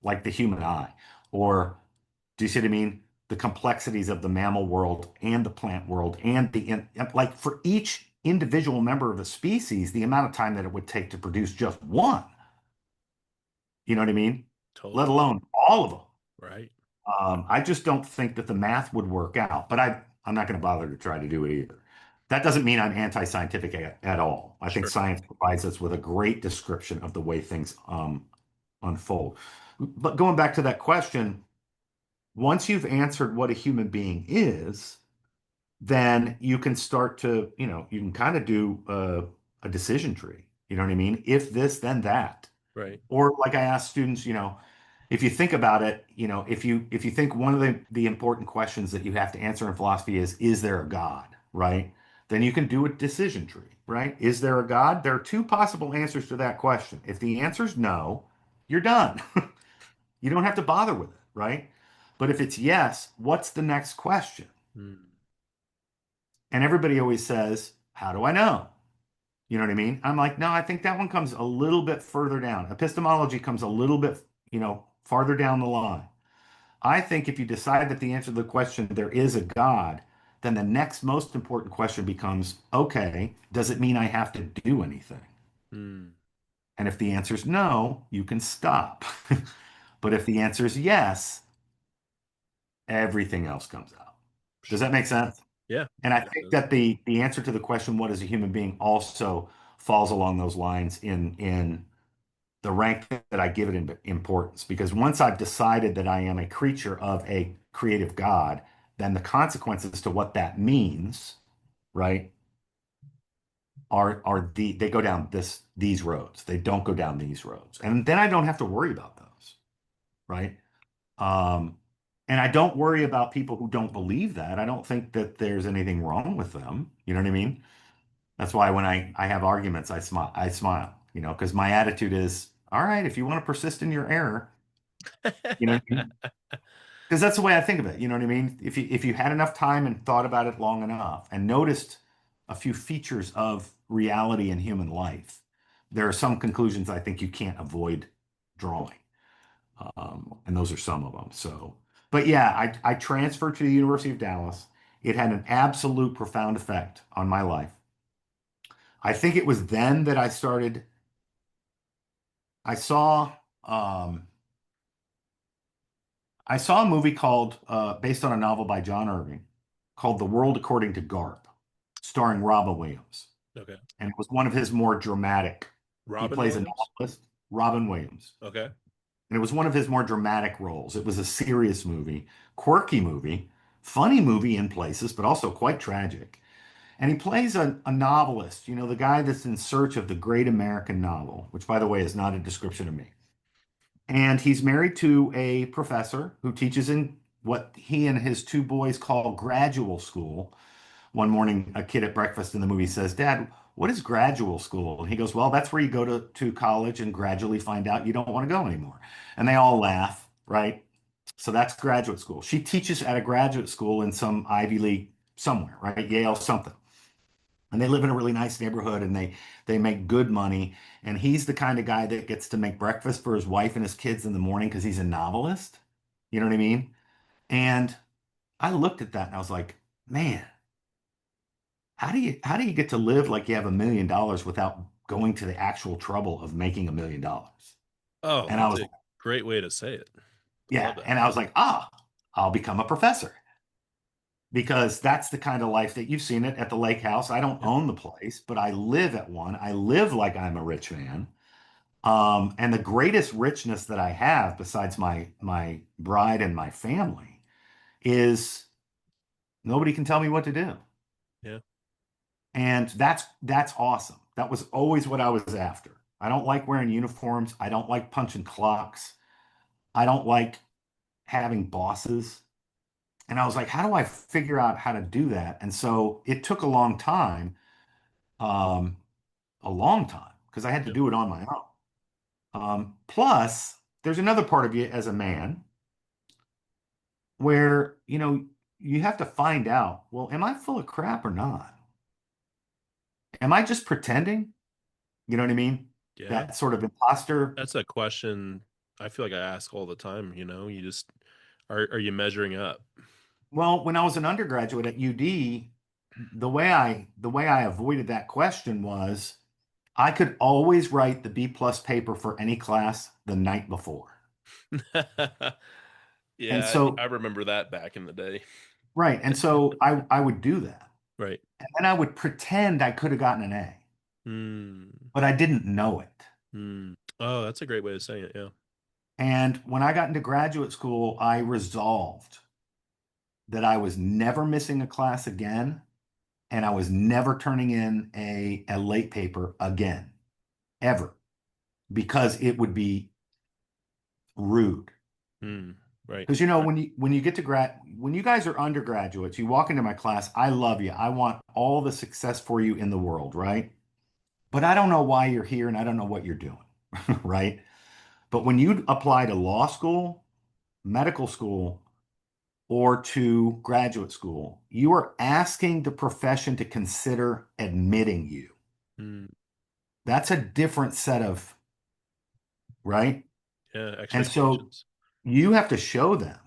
like the human eye, or do you see what I mean? The complexities of the mammal world and the plant world, and like for each individual member of a species, the amount of time that it would take to produce just one. You know what I mean? Let Totally. alone all of them. Right. I just don't think that the math would work out, but I'm not going to bother to try to do it either. That doesn't mean I'm anti-scientific at all. I think Sure. science provides us with a great description of the way things unfold. But going back to that question, once you've answered what a human being is, then you can start to, you can kind of do a decision tree. You know what I mean? If this, then that. Right. Or like I ask students, if you think about it, if you think one of the important questions that you have to answer in philosophy is there a God, right? Then you can do a decision tree, right? Is there a God? There are two possible answers to that question. If the answer is no, you're done. You don't have to bother with it, right? But if it's yes, what's the next question? Hmm. And everybody always says, how do I know? You know what I mean? I'm like, no, I think that one comes a little bit further down. Epistemology comes a little bit, farther down the line. I think if you decide that the answer to the question, there is a God, then the next most important question becomes, okay, does it mean I have to do anything? Hmm. And if the answer is no, you can stop. But if the answer is yes, everything else comes out. Does Sure. that make sense? Yeah. And I That think does. that the answer to the question, what is a human being, also falls along those lines in the rank that I give it in importance. Because once I've decided that I am a creature of a creative God, then the consequences to what that means, right, are they go down these roads. They don't go down these roads. And then I don't have to worry about those, right? Um, and I don't worry about people who don't believe that. I don't think that there's anything wrong with them. You know what I mean? That's why when I have arguments, I smile, because my attitude is, all right, if you want to persist in your error, you know what I mean? Because that's the way I think of it. You know what I mean? If you had enough time and thought about it long enough and noticed a few features of reality in human life, there are some conclusions I think you can't avoid drawing. And those are some of them. So, but yeah, I transferred to the University of Dallas. It had an absolute profound effect on my life. I think it was then that I saw, um, I saw a movie called, based on a novel by John Irving called The World According to Garp, starring Robin Williams. Okay. And it was one of his more dramatic, he Robin plays a Williams. novelist, Robin Williams. Okay. And it was one of his more dramatic roles. It was a serious movie, quirky movie, funny movie in places, but also quite tragic. And he plays a novelist, the guy that's in search of the great American novel, which, by the way, is not a description of me. And he's married to a professor who teaches in what he and his two boys call gradual school. One morning, a kid at breakfast in the movie says, "Dad, what is gradual school?" And he goes, "Well, that's where you go to college and gradually find out you don't want to go anymore." And they all laugh, right? So that's graduate school. She teaches at a graduate school in some Ivy League somewhere, right? Yale something. And they live in a really nice neighborhood and they make good money. And he's the kind of guy that gets to make breakfast for his wife and his kids in the morning because he's a novelist. You know what I mean? And I looked at that and I was like, man, how do you get to live like you have $1 million without going to the actual trouble of making $1 million? Oh, And I that's was a great way to say it. I yeah, love that. and I was like, I'll become a professor because that's the kind of life that you've seen it at the lake house. I don't Yeah. own the place, but I live at one. I live like I'm a rich man. And the greatest richness that I have, besides my bride and my family, is nobody can tell me what to do. Yeah. And that's awesome. That was always what I was after. I don't like wearing uniforms. I don't like punching clocks. I don't like having bosses. And I was like, how do I figure out how to do that? And so it took um, a long time, because I had to Yep. do it on my own. Plus, there's another part of you as a man where, you have to find out, well, am I full of crap or not? Am I just pretending? You know what I mean? Yeah. That sort of imposter. That's a question I feel like I ask all the time, you just are you measuring up? Well, when I was an undergraduate at UD, the way I avoided that question was I could always write the B plus paper for any class the night before. And Yeah, I so, remember that back in the day. right. And so I would do that. Right. And then I would pretend I could have gotten an A, Hmm. but I didn't know it. Hmm. Oh, that's a great way of saying it. Yeah. And when I got into graduate school, I resolved that I was never missing a class again, and I was never turning in a late paper again, ever, because it would be rude. Hmm. Right. Because Right. when you get to when you guys are undergraduates, you walk into my class, I love you. I want all the success for you in the world, right? But I don't know why you're here and I don't know what you're doing, right? But when you apply to law school, medical school, or to graduate school, you are asking the profession to consider admitting you. Hmm. That's a different set of, right? Yeah. And so Expectations. you have to show them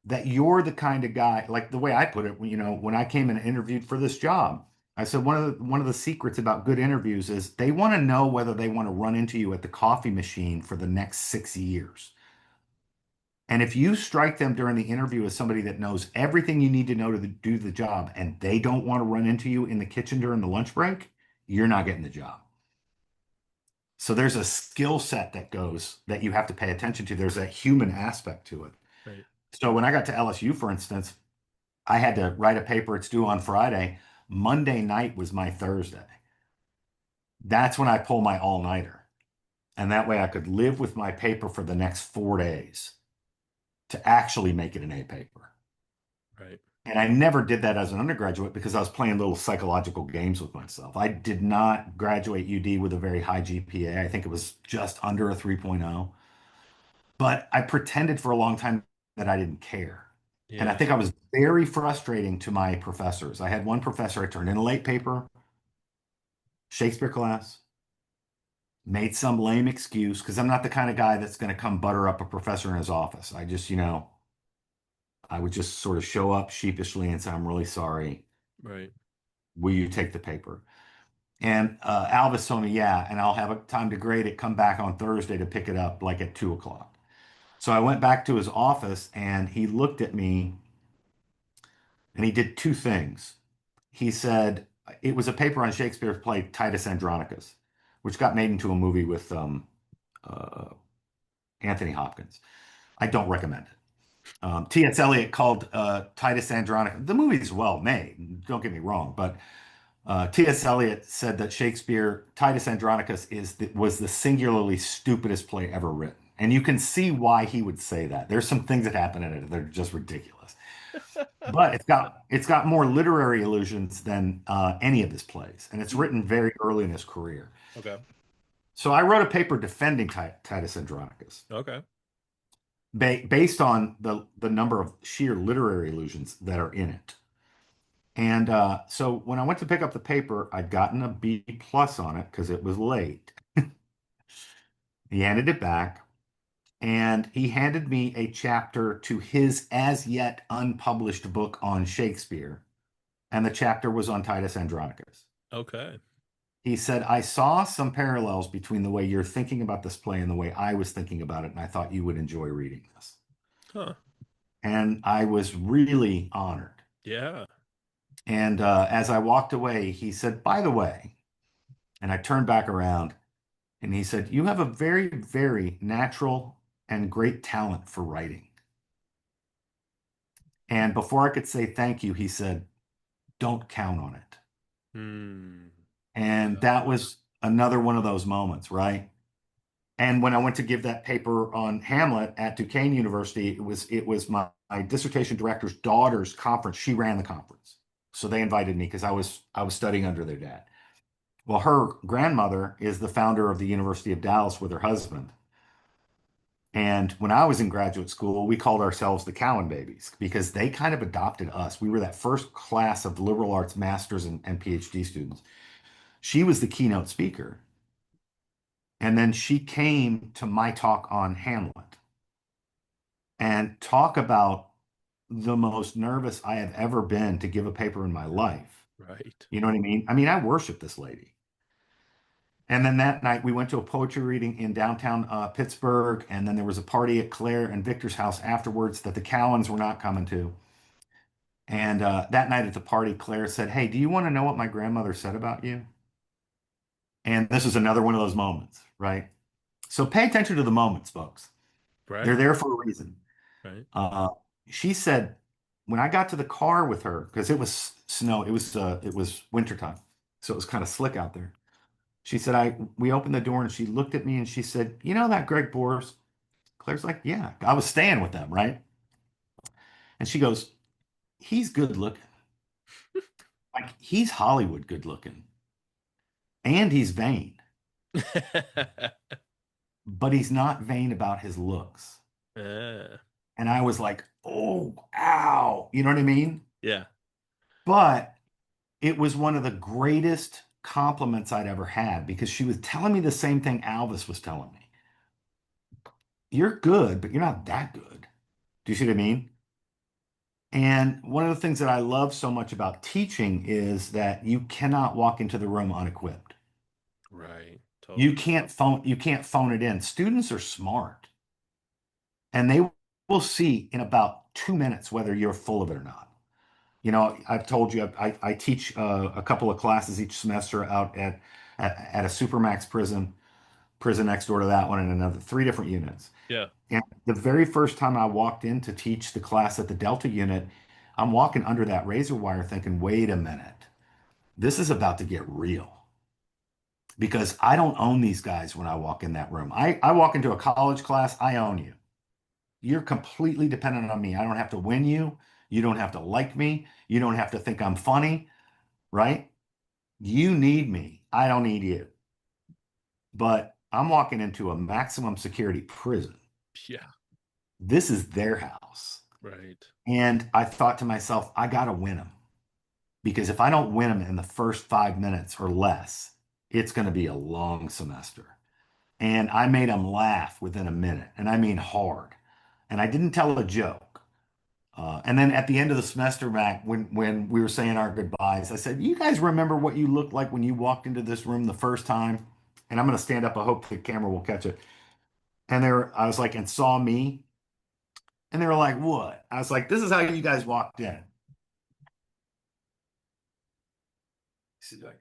that you're the kind of guy, like the way I put it, when I came and interviewed for this job, I said one of the secrets about good interviews is they want to know whether they want to run into you at the coffee machine for the next 6 years. And if you strike them during the interview as somebody that knows everything you need to know to do the job, and they don't want to run into you in the kitchen during the lunch break, you're not getting the job. So there's a skill set that you have to pay attention to. There's a human aspect to it. Right. So when I got to LSU, for instance, I had to write a paper. It's due on Friday. Monday night was my Thursday. That's when I pull my all-nighter. And that way I could live with my paper for the next 4 days to actually make it an A paper. Right. And I never did that as an undergraduate because I was playing little psychological games with myself. I did not graduate UD with a very high GPA. I think it was just under a 3.0. But I pretended for a long time that I didn't care. And I Yeah. think I was very frustrating to my professors. I had one professor, I turned in a late paper, Shakespeare class, made some lame excuse because I'm not the kind of guy that's going to come butter up a professor in his office. I would just sort of show up sheepishly and say, I'm really sorry. Right. Will you take the paper? And Alvis told me, yeah, and I'll have a time to grade it, come back on Thursday to pick it up like at 2 o'clock. So I went back to his office and he looked at me and he did two things. He said it was a paper on Shakespeare's play Titus Andronicus, which got made into a movie with uh, Anthony Hopkins. I don't recommend it. T.S. Eliot called Titus Andronicus. The movie's well made, don't get me wrong, but T.S. Eliot said that Shakespeare, Titus Andronicus, was the singularly stupidest play ever written. And you can see why he would say that. There's some things that happen in it that are just ridiculous. But it's got more literary allusions than any of his plays, and it's written very early in his career. Okay. So I wrote a paper defending Titus Andronicus, Okay. based on the number of sheer literary allusions that are in it. And so when I went to pick up the paper, I'd gotten a B plus on it because it was late. He handed it back, and he handed me a chapter to his as yet unpublished book on Shakespeare, and the chapter was on Titus Andronicus. Okay. He said, I saw some parallels between the way you're thinking about this play and the way I was thinking about it, and I thought you would enjoy reading this. Huh. And I was really honored. Yeah. And as I walked away, he said, by the way, and I turned back around and he said, you have a very, very natural and great talent for writing. And before I could say thank you, he said, don't count on it. Hmm. And that was another one of those moments, right? And when I went to give that paper on Hamlet at Duquesne University, it was my dissertation director's daughter's conference. She ran the conference. So they invited me because I was studying under their dad. Well, her grandmother is the founder of the University of Dallas with her husband. And when I was in graduate school, we called ourselves the Cowan babies because they kind of adopted us. We were that first class of liberal arts masters and PhD students. She was the keynote speaker. And then she came to my talk on Hamlet, and talk about the most nervous I have ever been to give a paper in my life. Right. You know what I mean? I mean, I worship this lady. And then that night we went to a poetry reading in downtown Pittsburgh, and then there was a party at Claire and Victor's house afterwards that the Cowans were not coming to. And that night at the party, Claire said, "Hey, do you want to know what my grandmother said about you?" And this is another one of those moments, right? So pay attention to the moments, folks. They're Right. there for a reason. Right. Uh, she said, when I got to the car with her, because it was snow, it was wintertime, so it was kind of slick out there. She said, we opened the door and she looked at me and she said, "You know that Greg Borse?" Claire's like, "Yeah." I was staying with them, right? And she goes, "He's good looking. Like he's Hollywood good looking. And he's vain, but he's not vain about his looks." uh, And I was like, "Oh, ow." You know what I mean? yeah. But it was one of the greatest compliments I'd ever had because she was telling me the same thing Alvis was telling me. You're good, but you're not that good. Do you see what I mean? And one of the things that I love so much about teaching is that you cannot walk into the room unequipped. Right. You Totally. can't phone it in. Students are smart, and they will see in about 2 minutes whether you're full of it or not. You know, I've told you I teach a couple of classes each semester out at a supermax prison next door to that one, and another three different units. Yeah. And the very first time I walked in to teach the class at the Delta unit, I'm walking under that razor wire thinking, wait a minute, this is about to get real. Because I don't own these guys when I walk in that room. I walk into a college class, I own you. You're completely dependent on me. I don't have to win you. You don't have to like me. You don't have to think I'm funny, right? You need me. I don't need you. But I'm walking into a maximum security prison. Yeah. This is their house. Right. And I thought to myself, I got to win them. Because if I don't win them in the first 5 minutes or less, it's going to be a long semester. And I made them laugh within a minute, and I mean hard. And I didn't tell a joke. And then at the end of the semester, Mac, when we were saying our goodbyes, I said, "You guys remember what you looked like when you walked into this room the first time?" And I'm going to stand up. I hope the camera will catch it. And I was like, and saw me. And they were like, "What?" I was like, "This is how you guys walked in." She's like,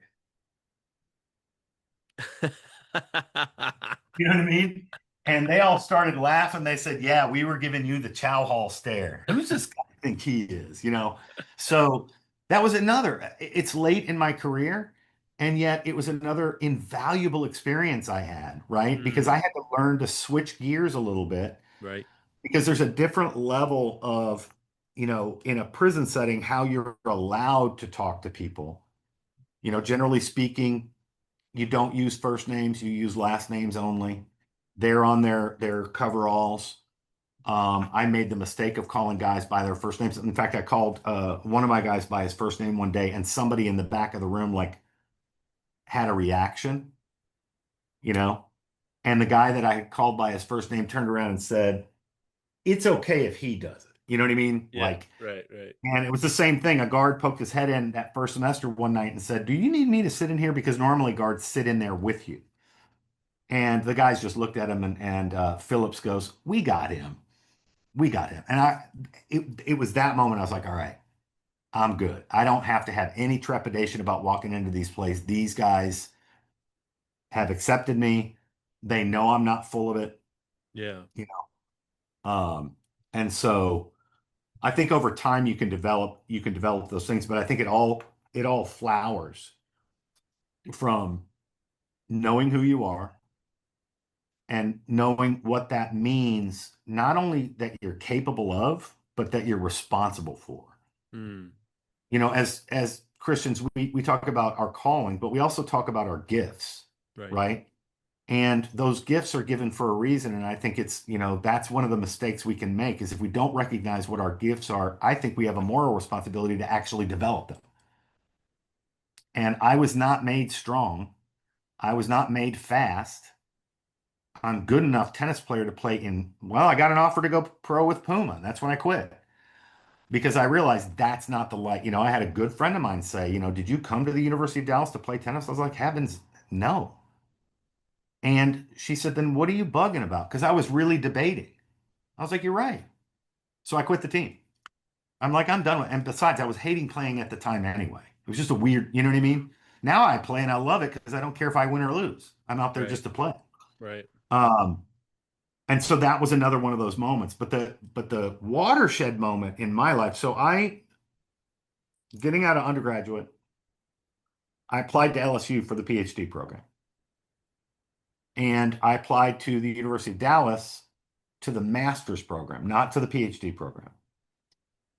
you know what I mean? And they all started laughing. They said, "Yeah, we were giving you the chow hall stare. Who's this guy think he is?" So that was another, it's late in my career, and yet it was another invaluable experience I had, right? Because I Mm, had to learn to switch gears a little bit right. because there's a different level of, in a prison setting, how you're allowed to talk to people. Generally speaking, you don't use first names, you use last names only. They're on their coveralls. I made the mistake of calling guys by their first names. In fact, I called one of my guys by his first name one day, and somebody in the back of the room like had a reaction, you know. And the guy that I had called by his first name turned around and said, "It's okay if he does it." You know what I mean? Yeah. Like, Right. Right. and it was the same thing. A guard poked his head in that first semester one night and said, "Do you need me to sit in here? Because normally guards sit in there with you." And the guys just looked at him, and Phillips goes, "We got him. We got him." And it was that moment I was like, "All right, I'm good. I don't have to have any trepidation about walking into these places. These guys have accepted me. They know I'm not full of it, Yeah. you know." And so I think over time you can develop those things, but I think it all flowers from knowing who you are and knowing what that means, not only that you're capable of, but that you're responsible for. Mm, As Christians, we talk about our calling, but we also talk about our gifts, right. right? And those gifts are given for a reason. And I think that's one of the mistakes we can make is if we don't recognize what our gifts are, I think we have a moral responsibility to actually develop them. And I was not made strong. I was not made fast. I'm good enough tennis player to play well, I got an offer to go pro with Puma. That's when I quit because I realized that's not the light. I had a good friend of mine say, did you come to the University of Dallas to play tennis? I was like, heavens, no. And she said, then what are you bugging about? Because I was really debating. I was like, you're right. So I quit the team. I'm like, I'm done with it. And besides, I was hating playing at the time anyway. It was just a weird, you know what I mean? Now I play and I love it because I don't care if I win or lose. I'm out there Right. just to play. Right. Um, and so that was another one of those moments. But the watershed moment in my life. So getting out of undergraduate, I applied to LSU for the Ph.D. program. And I applied to the University of Dallas to the master's program, not to the PhD program.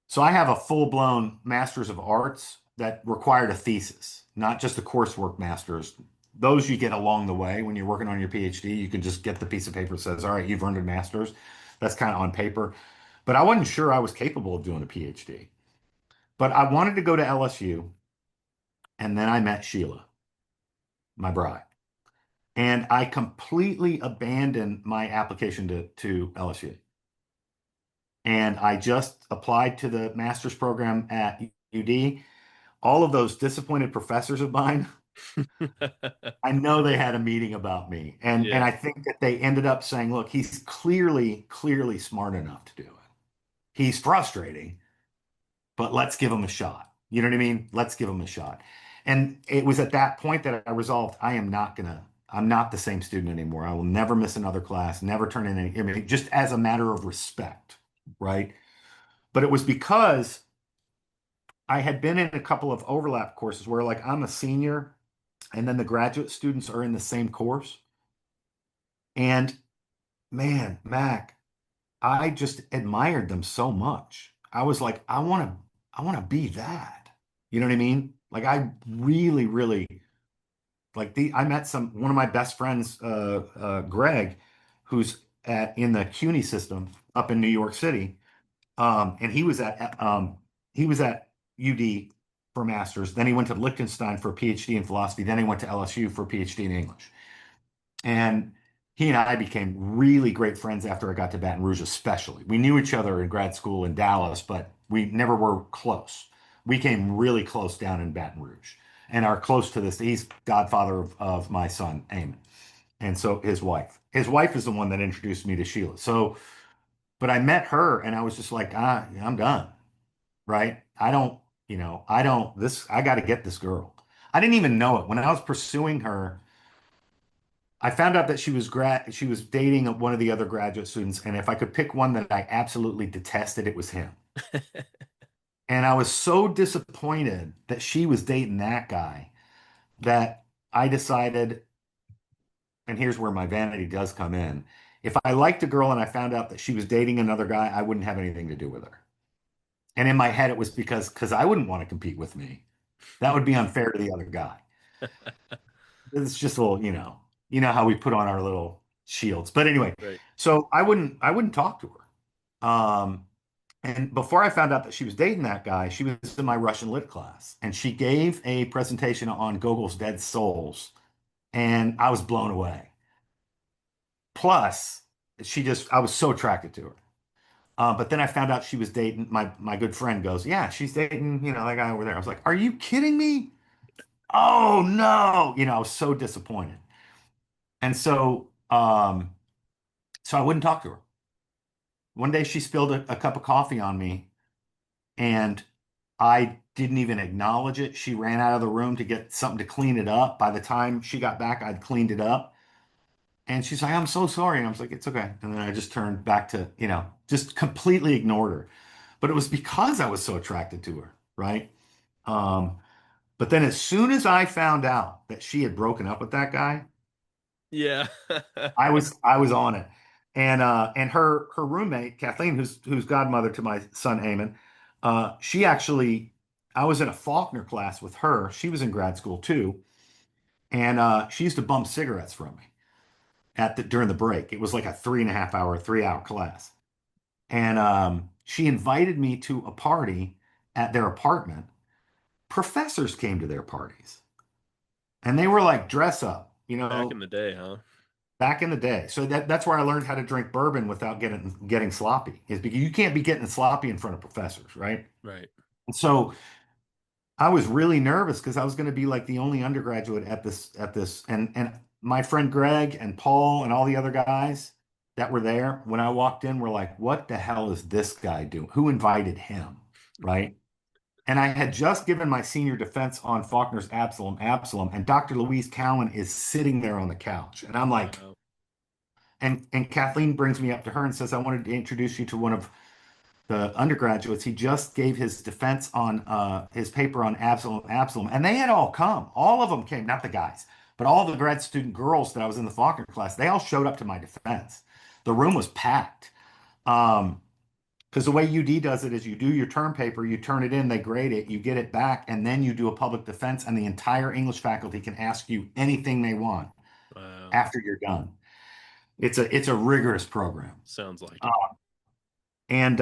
So I have a full-blown master's of arts that required a thesis, not just a coursework master's. Those you get along the way when you're working on your PhD. You can just get the piece of paper that says, all right, you've earned a master's. That's kind of on paper. But I wasn't sure I was capable of doing a PhD. But I wanted to go to LSU. And then I met Sheila, my bride. And I completely abandoned my application to LSU. And I just applied to the master's program at UD. All of those disappointed professors of mine, I know they had a meeting about me. And Yeah. I think that they ended up saying, look, he's clearly smart enough to do it. He's frustrating, but let's give him a shot. You know what I mean? Let's give him a shot. And it was at that point that I resolved I'm not the same student anymore. I will never miss another class, never turn in any, I mean, just as a matter of respect, right? But it was because I had been in a couple of overlap courses where like I'm a senior and then the graduate students are in the same course. And man, Mac, I just admired them so much. I was like, I want to be that. You know what I mean? Like I really like I met one of my best friends, Greg, who's in the CUNY system up in New York City. And he was at UD for master's. Then he went to Liechtenstein for a PhD in philosophy. Then he went to LSU for a PhD in English. And he and I became really great friends after I got to Baton Rouge, especially. We knew each other in grad school in Dallas, but we never were close. We came really close down in Baton Rouge and are close to this. He's godfather of my son, Eamon. And so his wife. His wife is the one that introduced me to Sheila. So, but I met her and I was just like, I'm done. Right? I got to get this girl. I didn't even know it. When I was pursuing her, I found out that she was dating one of the other graduate students, and if I could pick one that I absolutely detested, it was him. And I was so disappointed that she was dating that guy that I decided, and here's where my vanity does come in. If I liked a girl and I found out that she was dating another guy, I wouldn't have anything to do with her. And in my head, it was because I wouldn't want to compete with me. That would be unfair to the other guy. It's just a little, you know how we put on our little shields. But anyway, Right. so I wouldn't talk to her. And before I found out that she was dating that guy, she was in my Russian lit class, and she gave a presentation on Gogol's Dead Souls, and I was blown away. Plus, I was so attracted to her. But then I found out she was dating my good friend goes, yeah, she's dating, that guy over there. I was like, are you kidding me? Oh no. I was so disappointed. And so I wouldn't talk to her. One day she spilled a cup of coffee on me, and I didn't even acknowledge it. She ran out of the room to get something to clean it up. By the time she got back, I'd cleaned it up. And she's like, I'm so sorry. And I was like, it's okay. And then I just turned back to, just completely ignored her. But it was because I was so attracted to her, right? Um, but then as soon as I found out that she had broken up with that guy, Yeah. I was on it. And her roommate, Kathleen, who's godmother to my son Eamon, she actually I was in a Faulkner class with her. She was in grad school too. And she used to bum cigarettes from me during the break. It was like a 3.5 hour, 3 hour class. And she invited me to a party at their apartment. Professors came to their parties, and they were like dress up, Back in the day, huh? back in the day. So that's where I learned how to drink bourbon without getting sloppy. Is because you can't be getting sloppy in front of professors, right? Right. And so I was really nervous because I was going to be like the only undergraduate at this, and my friend Greg and Paul and all the other guys that were there when I walked in were like, "What the hell is this guy doing? Who invited him?" Right? And I had just given my senior defense on Faulkner's Absalom, and Dr. Louise Cowan is sitting there on the couch, and I'm like, Wow. and Kathleen brings me up to her and says, "I wanted to introduce you to one of the undergraduates. He just gave his defense on his paper on Absalom, and they had all come. All of them came, not the guys, but all the grad student girls that I was in the Faulkner class. They all showed up to my defense. The room was packed. Because the way UD does it is you do your term paper, you turn it in, they grade it, you get it back, and then you do a public defense, and the entire English faculty can ask you anything they want Wow. after you're done. It's a rigorous program. Sounds like Uh, it. and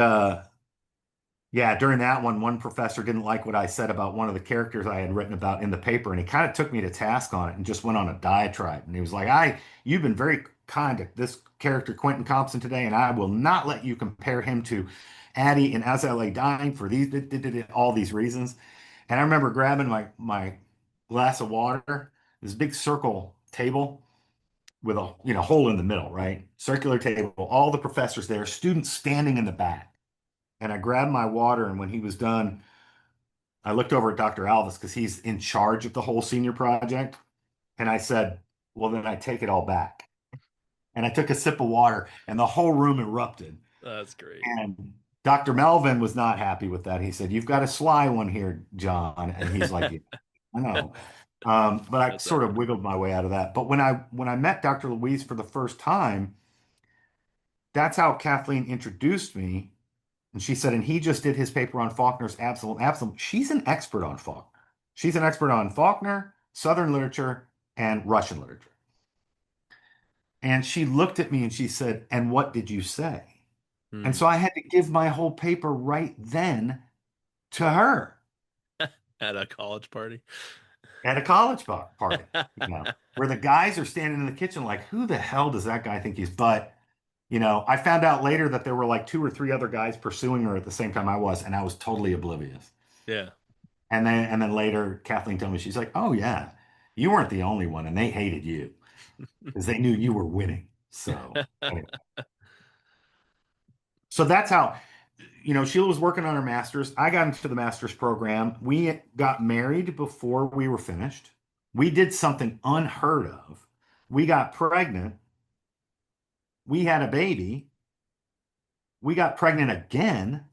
Yeah, during that one professor didn't like what I said about one of the characters I had written about in the paper, and he kind of took me to task on it and just went on a diatribe. And he was like, you've been very kind to this character, Quentin Compson, today, and I will not let you compare him to Addie and As I Lay Dying for all these reasons." And I remember grabbing my glass of water, this big circle table with a hole in the middle, right? Circular table, all the professors there, students standing in the back. And I grabbed my water, and when he was done, I looked over at Dr. Alvis because he's in charge of the whole senior project. And I said, well, then I take it all back. And I took a sip of water, and the whole room erupted. That's great. And Dr. Melvin was not happy with that. He said, "You've got a sly one here, John." And he's like, "Yeah, I know." But I That's sort of epic. wiggled my way out of that. But when I met Dr. Louise for the first time, that's how Kathleen introduced me. And she said, and he just did his paper on Faulkner's Absalom. She's an expert on Faulkner. She's an expert on Faulkner, Southern literature, and Russian literature. And she looked at me and she said, "And what did you say?" And Hmm. so I had to give my whole paper right then to her At a college party. at a college party, where the guys are standing in the kitchen like, who the hell does that guy think he's? But, I found out later that there were like two or three other guys pursuing her at the same time I was, and I was totally oblivious. Yeah. And then later, Kathleen told me, she's like, "Oh yeah, you weren't the only one, and they hated you because they knew you were winning." So anyway, so that's how, Sheila was working on her master's. I got into the master's program. We got married before we were finished. We did something unheard of. We got pregnant. We had a baby. We got pregnant again.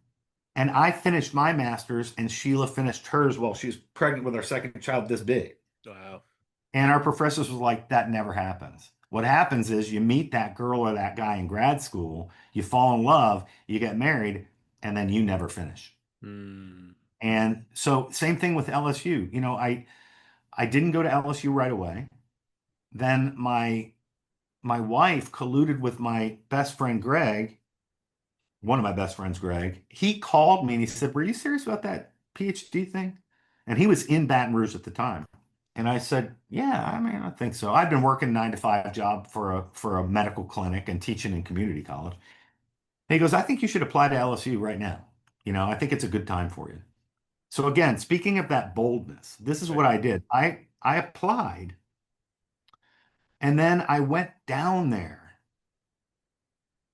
And I finished my master's, and Sheila finished hers while she's pregnant with our second child this big. Wow. And our professors was like, that never happens. What happens is you meet that girl or that guy in grad school, you fall in love, you get married, and then you never finish. Hmm. And so same thing with LSU. I didn't go to LSU right away. Then my wife colluded with my best friend Greg, one of my best friends, Greg. He called me and he said, "Were you serious about that PhD thing?" And he was in Baton Rouge at the time. And I said, "Yeah, I mean, I think so. I've been working 9 to 5 job for a medical clinic and teaching in community college." And he goes, "I think you should apply to LSU right now. I think it's a good time for you." So again, speaking of that boldness, this is what Right. I did. I applied, and then I went down there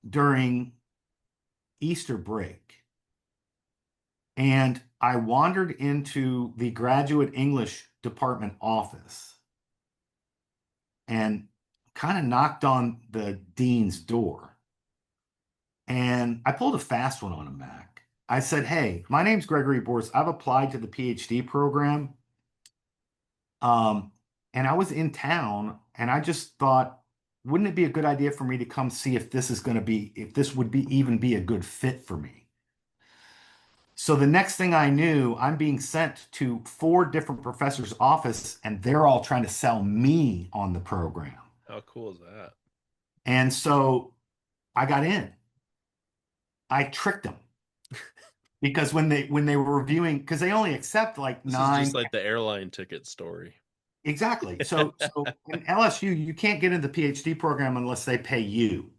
during Easter break, and I wandered into the graduate English department office and kind of knocked on the dean's door. And I pulled a fast one on him, Mac. I said, "Hey, my name's Gregory Borse. I've applied to the PhD program. Um, and I was in town, and I just thought, wouldn't it be a good idea for me to come see if if this would be even be a good fit for me?" So the next thing I knew, I'm being sent to 4 different professors' office, and they're all trying to sell me on the program. How cool is that? And so I got in. I tricked them because when they were reviewing, because they only accept like This is just nine. like the airline ticket story. Exactly. So in LSU, you can't get into the PhD program unless they pay you.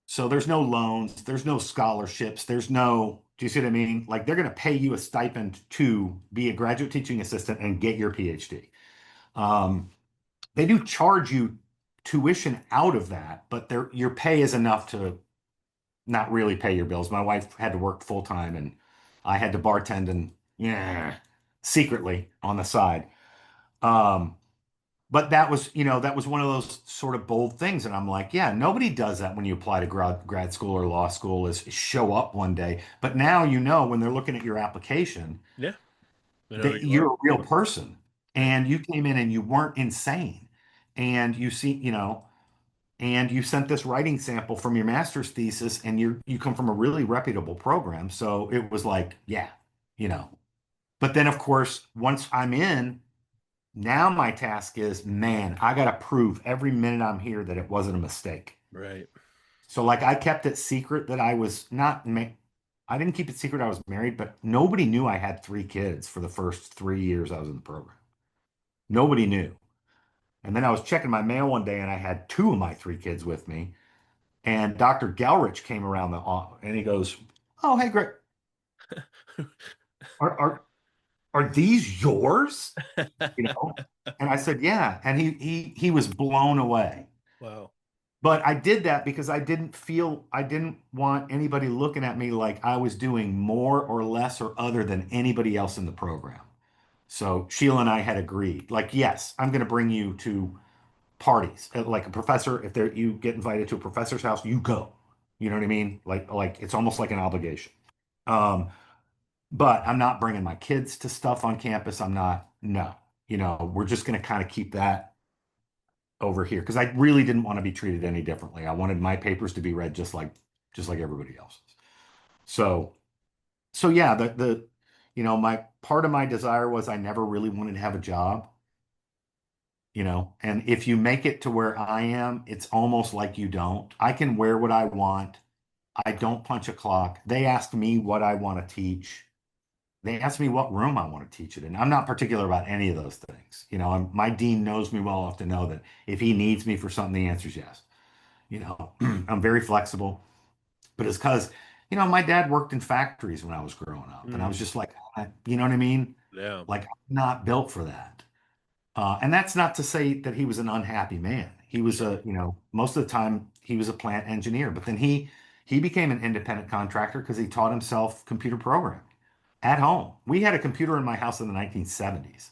So there's no loans, there's no scholarships, do you see what I mean? Like they're going to pay you a stipend to be a graduate teaching assistant and get your PhD. Um, they do charge you tuition out of that, but your pay is enough to not really pay your bills. My wife had to work full time, and I had to bartend and yeah, secretly on the side. Um, but that was one of those sort of bold things. And I'm like, yeah, nobody does that when you apply to grad school or law school is show up one day. But now, when they're looking at your application, Yeah, I know who that you are. you're a real person Right. and you came in and you weren't insane. And and you sent this writing sample from your master's thesis, and you come from a really reputable program. So it was like, yeah, you know. But then of course, once I'm in, now my task is, man, I got to prove every minute I'm here that it wasn't a mistake. Right. So like I kept it secret that I was not I didn't keep it secret I was married, but nobody knew I had 3 kids for the first 3 years I was in the program. Nobody knew. And then I was checking my mail one day and I had 2 of my 3 kids with me. And Dr. Galrich came around and he goes, "Oh, hey, Greg, are, are, are these yours?" You know? And I said, "Yeah." And he was blown away. Wow. But I did that because I didn't want anybody looking at me like I was doing more or less or other than anybody else in the program. So Sheila and I had agreed, like, yes, I'm going to bring you to parties. Like a professor, if you get invited to a professor's house, you go. You know what I mean? Like it's almost like an obligation. Um, but I'm not bringing my kids to stuff on campus. I'm not, no. We're just going to kind of keep that over here because I really didn't want to be treated any differently. I wanted my papers to be read just like everybody else's. So so yeah, my part of my desire was I never really wanted to have a job, and if you make it to where I am, it's almost like you don't. I can wear what I want. I don't punch a clock. They ask me what I want to teach. They ask me what room I want to teach it in. I'm not particular about any of those things. My dean knows me well enough to know that if he needs me for something, the answer is yes. I'm very flexible, but it's because, my dad worked in factories when I was growing up, and I was Mm, just like, you know what I mean? yeah. Like, I'm not built for that. And that's not to say that he was an unhappy man. He was Sure. most of the time he was a plant engineer, but then he became an independent contractor because he taught himself computer programming at home. We had a computer in my house in the 1970s.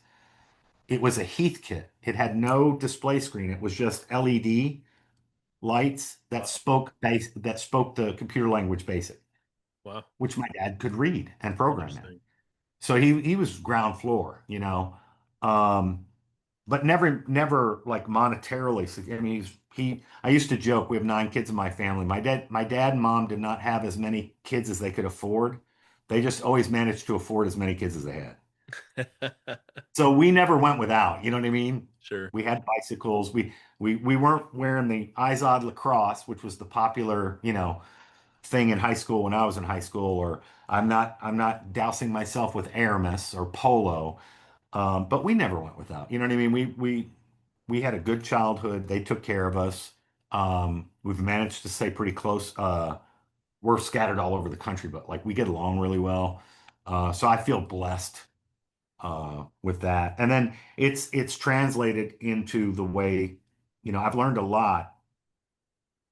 It was a Heathkit. It had no display screen. It was just LED lights that Wow. spoke the computer language BASIC. Wow. which my dad could read and program in. Interesting. So he was ground floor, um, but never like monetarily. I mean, I used to joke we have 9 kids in my family. My dad and mom did not have as many kids as they could afford. They just always managed to afford as many kids as they had. So we never went without. You know what I mean? Sure. We had bicycles. We weren't wearing the Izod lacrosse, which was the popular, thing in high school when I was in high school, or I'm not dousing myself with Aramis or Polo. But we never went without. You know what I mean? We had a good childhood. They took care of us. We've managed to stay pretty close. We're scattered all over the country, but like we get along really well. So I feel blessed with that. And then it's translated into the way, I've learned a lot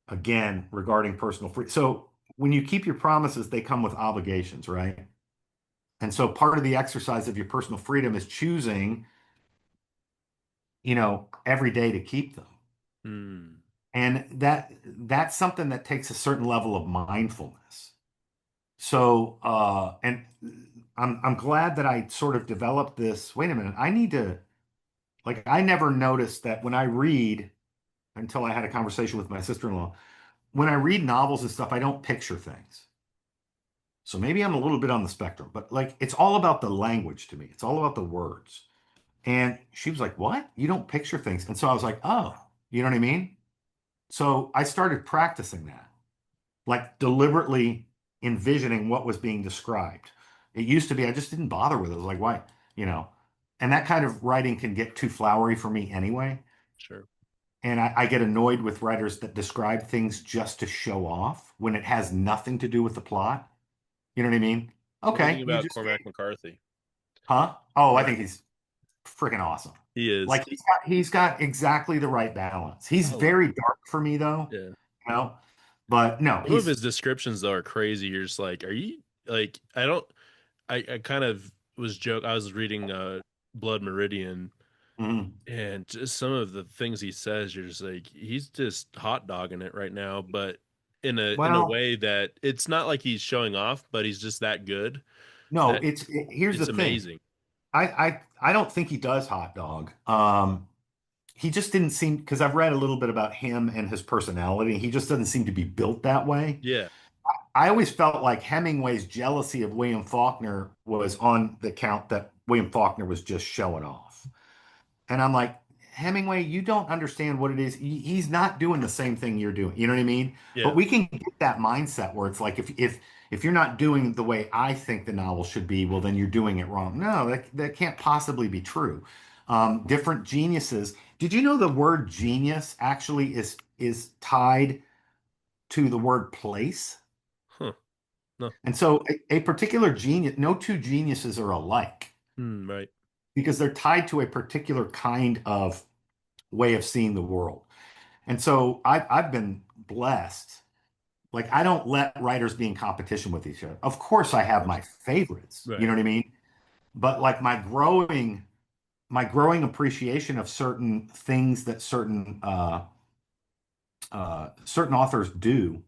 again regarding personal free. So when you keep your promises, they come with obligations, right? And so part of the exercise of your personal freedom is choosing, every day to keep them. Hmm. And that's something that takes a certain level of mindfulness. So, and I'm glad that I sort of developed this. Wait a minute, I need to like I never noticed that when I read until I had a conversation with my sister-in-law. When I read novels and stuff, I don't picture things. So maybe I'm a little bit on the spectrum, but like it's all about the language to me. It's all about the words. And she was like, "What? You don't picture things?" And so I was like, "Oh, you know what I mean?" So I started practicing that, like deliberately envisioning what was being described. It used to be I just didn't bother with it. I was like, "Why?" You know. And that kind of writing can get too flowery for me anyway. Sure. And I get annoyed with writers that describe things just to show off when it has nothing to do with the plot. You know what I mean? What do you Okay, think you about just, Cormac McCarthy? huh? Oh, I What? think he's freaking awesome. He is. Like he's got exactly the right balance. He's I love. very dark for me though, Yeah. you know. But no, Some of he's his descriptions though are crazy. You're just like, are you like? I don't. I kind of was joke. I was reading Blood Meridian, mhm. and just some of the things he says, you're just like, he's just hot dogging it right now, but in a Well, way that it's not like he's showing off, but he's just that good no, that here's the it's thing. amazing. I don't think he does hot dog. He just didn't seem because I've read a little bit about him and his personality. He just doesn't seem to be built that way. Yeah. I always felt like Hemingway's jealousy of William Faulkner was on the count that William Faulkner was just showing off. And I'm like, Hemingway, you don't understand what it is. He's not doing the same thing you're doing. You know what I mean? But Yeah. we can get that mindset where it's like if you're not doing the way I think the novel should be, well, then you're doing it wrong. No, that can't possibly be true. Different geniuses. Did you know the word genius actually is tied to the word place? Huh. No. And so a particular genius, no two geniuses are alike Right. because they're tied to a particular kind of way of seeing the world. And so I've been blessed. Like I don't let writers be in competition with each other. Of course, I Of have course. my favorites. You Right. know what I mean? But like my growing appreciation of certain things that certain authors do,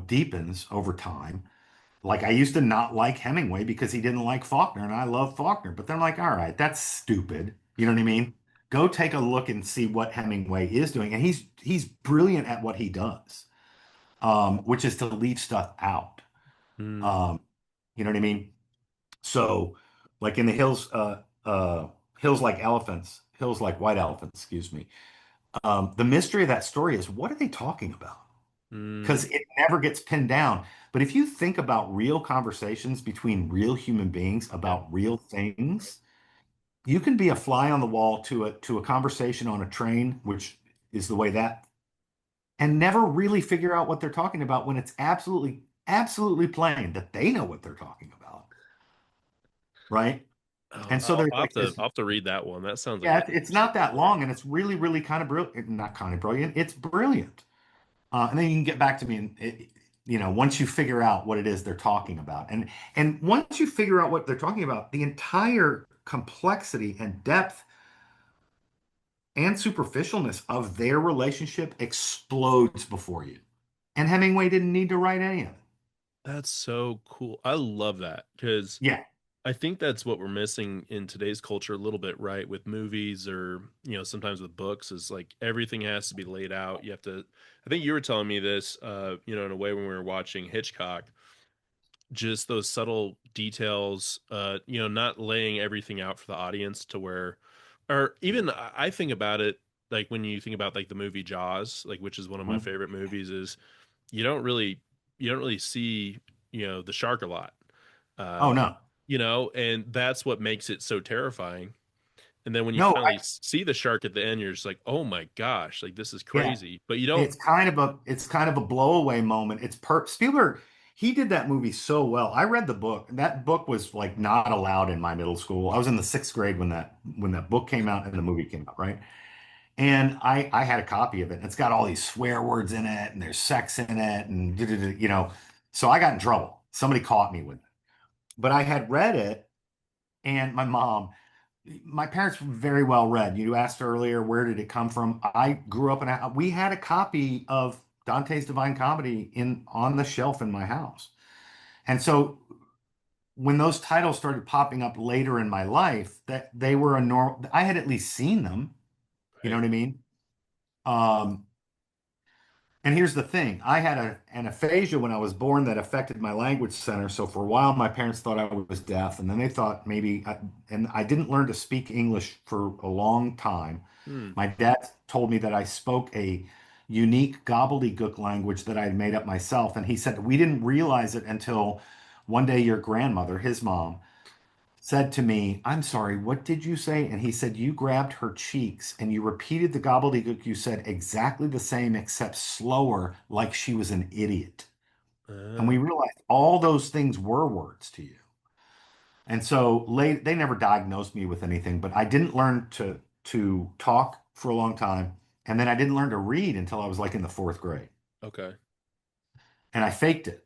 deepens over time. Like I used to not like Hemingway because he didn't like Faulkner, and I love Faulkner. But then I'm like, all right, that's stupid. You know what I mean? Go take a look and see what Hemingway is doing, and he's brilliant at what he does, which is to leave stuff out. Mm. Um, you know what I mean? So, like in the hills, hills like elephants, hills like white elephants. Excuse me. The mystery of that story is what are they talking about? Because Mm. it never gets pinned down. But if you think about real conversations between real human beings Yeah. about real things, you can be a fly on the wall to a conversation on a train, which is the way that, and never really figure out what they're talking about when it's absolutely, absolutely plain that they know what they're talking about, right? Oh, And so there's I'll have like to this, I'll have to read that one. That sounds like yeah, an it's interesting not that story. long, and it's really, really kind of brilliant, not kind of brilliant, it's brilliant. And then you can get back to me and once you figure out what it is they're talking about. And once you figure out what they're talking about, the entire complexity and depth and superficialness of their relationship explodes before you. And Hemingway didn't need to write any of it. That's so cool. I love that because Yeah. I think that's what we're missing in today's culture a little bit, right? With movies or, sometimes with books is like everything has to be laid out. You have to, I think you were telling me this, in a way when we were watching Hitchcock, just those subtle details, not laying everything out for the audience to where, or even I think about it like when you think about like the movie Jaws, like which is one of my Mhm. favorite movies, is you don't really you don't really see the shark a lot, Oh, um, no. and that's what makes it so terrifying. And then when you No, finally see the shark at the end, you're just like, oh my gosh, like this is yeah. crazy. But you don't. It's kind of a blowaway moment. Spielberg, he did that movie so well. I read the book. That book was like not allowed in my middle school. I was in the sixth grade when that book came out and the movie came out, right? And I had a copy of it. And it's got all these swear words in it, and there's sex in it, and so I got in trouble. Somebody caught me with it. But I had read it, and my parents were very well read. You asked earlier, where did it come from? I grew up we had a copy of Dante's Divine Comedy on the shelf in my house. And so when those titles started popping up later in my life, that they were a normal, I had at least seen them. You know Right. what I mean? Um, And here's the thing. I had an aphasia when I was born that affected my language center. So for a while, my parents thought I was deaf, and then they thought and I didn't learn to speak English for a long time. Hmm. My dad told me that I spoke a unique gobbledygook language that I had made up myself. And he said, we didn't realize it until one day your grandmother, his mom, said to me, I'm sorry, what did you say? And he said, you grabbed her cheeks and you repeated the gobbledygook you said exactly the same, except slower, like she was an idiot. And we Uh, realized all those things were words to you. And so they never diagnosed me with anything, but I didn't learn to talk for a long time. And then I didn't learn to read until I was like in the fourth grade. okay. And I faked it.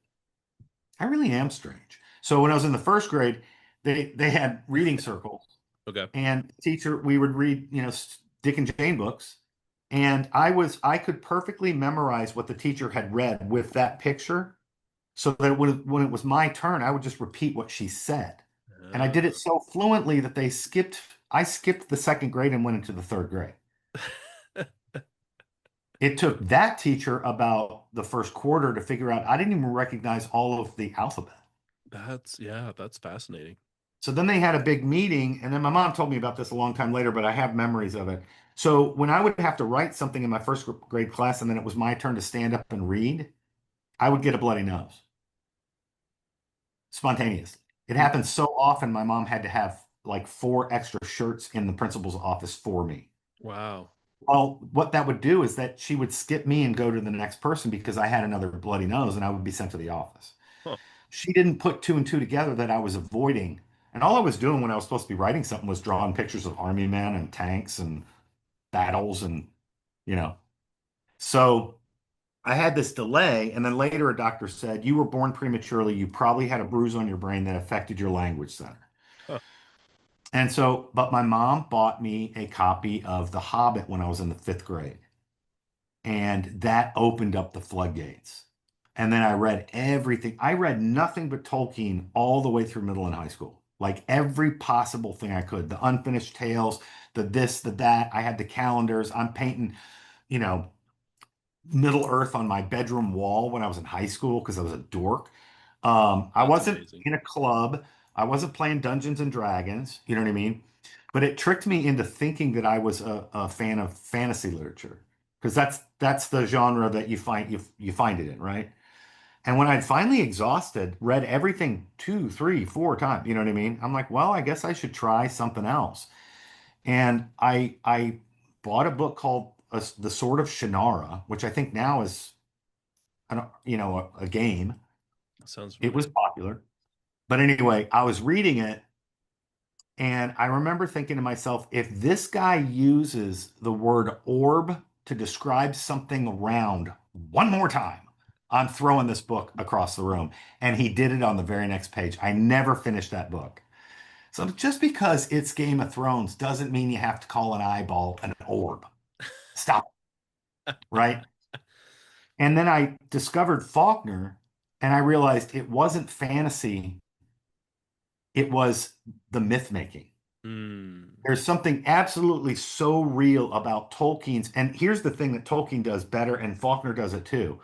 I really am strange. So when I was in the first grade, they had reading circles. Okay. And teacher, we would read, Dick and Jane books. And I could perfectly memorize what the teacher had read with that picture so that when it was my turn, I would just repeat what she said. And I did it so fluently that I skipped the second grade and went into the third grade. It took that teacher about the first quarter to figure out I didn't even recognize all of the alphabet. That's fascinating. So then they had a big meeting, and then my mom told me about this a long time later, but I have memories of it. So when I would have to write something in my first grade class, and then it was my turn to stand up and read, I would get a bloody nose spontaneously. It Hmm. happened so often, my mom had to have like four extra shirts in the principal's office for me. Wow. Well, what that would do is that she would skip me and go to the next person because I had another bloody nose and I would be sent to the office. Huh. She didn't put two and two together that I was avoiding. And all I was doing when I was supposed to be writing something was drawing pictures of army men and tanks and battles and, you know. So I had this delay. And then later a doctor said, you were born prematurely. You probably had a bruise on your brain that affected your language center. Huh. And so, but my mom bought me a copy of The Hobbit when I was in the fifth grade. And that opened up the floodgates. And then I read everything. I read nothing but Tolkien all the way through middle and high school. Like every possible thing I could. The unfinished tales, the this, the that. I had the calendars. I'm painting, you know, Middle Earth on my bedroom wall when I was in high school because I was a dork. I That's wasn't amazing. in a club. I wasn't playing Dungeons and Dragons. You know what I mean? But it tricked me into thinking that I was a fan of fantasy literature because that's the genre that you find it in, right? And when I'd finally exhausted, read everything two, three, four times, you know what I mean? I'm like, well, I guess I should try something else. And I bought a book called The Sword of Shannara, which I think now is a game. That sounds It was familiar. popular. But anyway, I was reading it and I remember thinking to myself, if this guy uses the word orb to describe something round one more time, I'm throwing this book across the room. And he did it on the very next page. I never finished that book. So just because it's Game of Thrones doesn't mean you have to call an eyeball an orb. Stop, right? And then I discovered Faulkner And I realized it wasn't fantasy, it was the myth making. Mm. There's something absolutely so real about Tolkien's, and here's the thing that Tolkien does better, and Faulkner does it too.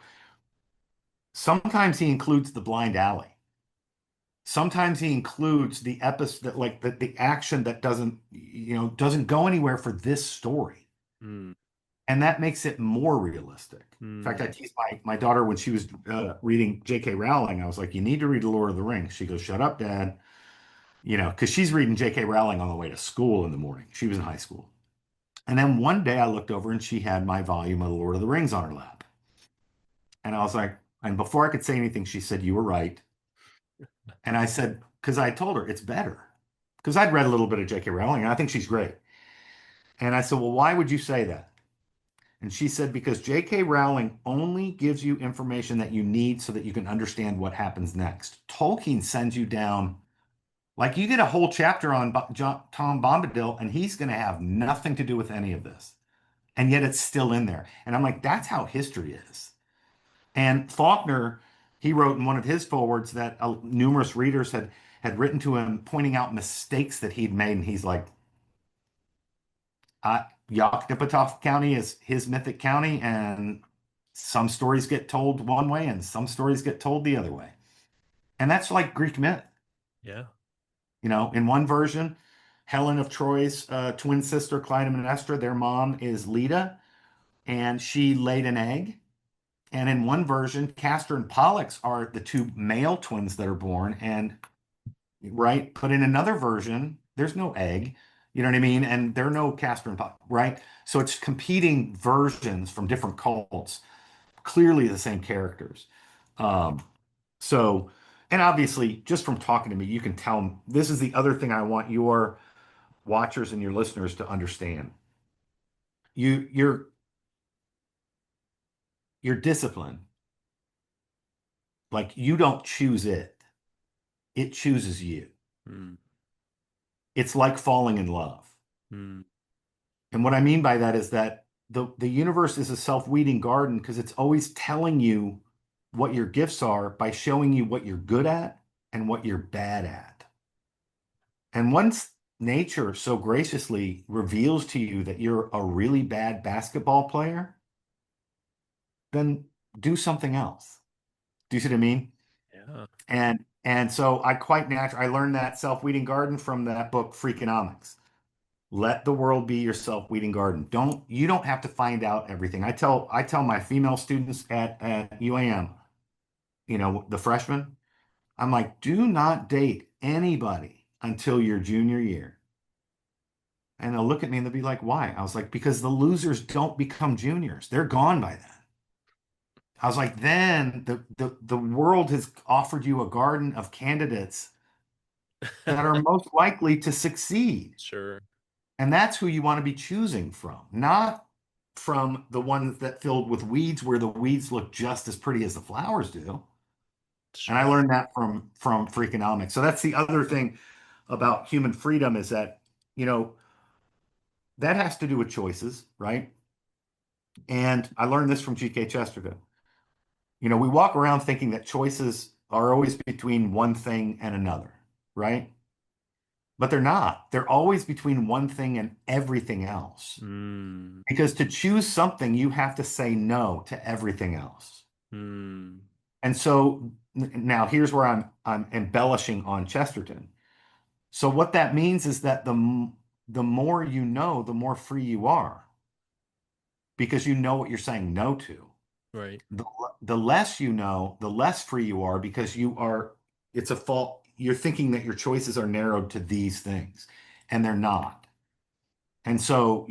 Sometimes he includes the blind alley. Sometimes he includes the episode that like the action that doesn't go anywhere for this story. Mm. And that makes it more realistic. In fact, I Mm. teased my daughter when she was reading J.K. Rowling. I was like, "You need to read The Lord of the Rings." She goes, "Shut up, Dad." Because she's reading J.K. Rowling on the way to school in the morning. She was in high school. And then one day I looked over and she had my volume of The Lord of the Rings on her lap. And I was like, and before I could say anything, she said, "You were right." And I said, because I told her it's better. Because I'd read a little bit of J.K. Rowling and I think she's great. And I said, "Well, why would you say that?" And she said, "Because J.K. Rowling only gives you information that you need so that you can understand what happens next. Tolkien sends you down, like you get a whole chapter on Tom Bombadil, and he's going to have nothing to do with any of this. And yet it's still in there." And I'm like, that's how history is. And Faulkner, he wrote in one of his forwards that numerous readers had written to him pointing out mistakes that he'd made. And he's like, Yoknapatawpha County is his mythic county, and some stories get told one way and some stories get told the other way. And that's like Greek myth. Yeah. In one version, Helen of Troy's twin sister, Clytemnestra, their mom is Leda, and she laid an egg. And in one version, Castor and Pollux are the two male twins that are born. And right, but in another version, there's no egg. You know what I mean? And there are no Castor and Pollux, right? So it's competing versions from different cults, clearly the same characters. Um, so, and obviously, just from talking to me, you can tell them this is the other thing I want your watchers and your listeners to understand. You, your discipline, like you don't choose it, it chooses you. Mm. It's like falling in love. Mm. And what I mean by that is that the universe is a self-weeding garden because it's always telling you what your gifts are by showing you what you're good at and what you're bad at. And once nature so graciously reveals to you that you're a really bad basketball player, then do something else. Do you see what I mean? Yeah. And so I learned that self-weeding garden from that book, Freakonomics. Let the world be your self-weeding garden. You don't have to find out everything. I tell my female students at UAM, the freshmen, I'm like, do not date anybody until your junior year. And they'll look at me and they'll be like, why? I was like, because the losers don't become juniors. They're gone by then. I was like, then the world has offered you a garden of candidates that are most likely to succeed. Sure. And that's who you want to be choosing from, not from the ones that filled with weeds where the weeds look just as pretty as the flowers do. And I Sure. learned that from Freakonomics. So that's the other thing about human freedom is that, you know, that has to do with choices, right? And I learned this from G.K. Chesterton. We walk around thinking that choices are always between one thing and another, right? But they're not. They're always between one thing and everything else. Mm. Because to choose something, you have to say no to everything else. Mm. And so now here's where I'm embellishing on Chesterton. So what that means is that the more you know, the more free you are because you know what you're saying no to. Right. The, the less you know, the less free you are because it's a fault. You're thinking that your choices are narrowed to these things and they're not. And so,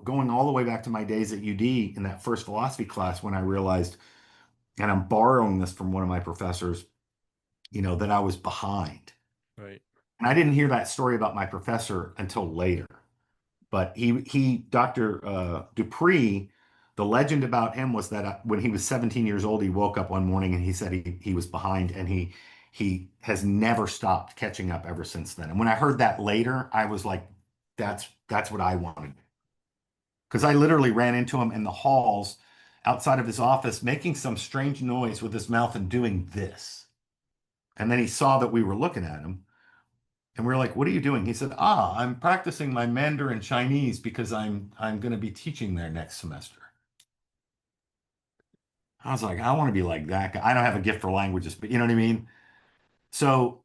going all the way back to my days at UD in that first philosophy class when I realized, and I'm borrowing this from one of my professors, that I was behind. Right. And I didn't hear that story about my professor until later. But Dr. Dupree, the legend about him was that when he was 17 years old, he woke up one morning and he said he was behind and he has never stopped catching up ever since then. And when I heard that later, I was like, that's what I wanted. Because I literally ran into him in the halls outside of his office making some strange noise with his mouth and doing this. And then he saw that we were looking at him and we were like, "What are you doing?" He said, I'm practicing my Mandarin Chinese because I'm going to be teaching there next semester." I was like, "I want to be like that guy." I don't have a gift for languages, but you know what I mean? So,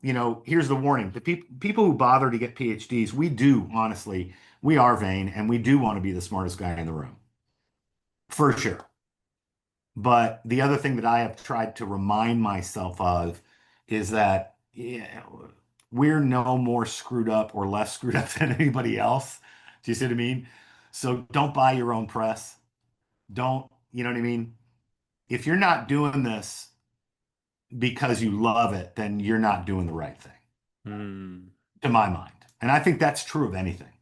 here's the warning. The people who bother to get PhDs, we do, honestly, we are vain and we do want to be the smartest guy in the room, for sure. But the other thing that I have tried to remind myself of is that, yeah, we're no more screwed up or less screwed up than anybody else. Do you see what I mean? So don't buy your own press. Don't, you know what I mean? If you're not doing this because you love it, then you're not doing the right thing, Hmm. to my mind. And I think that's true of anything.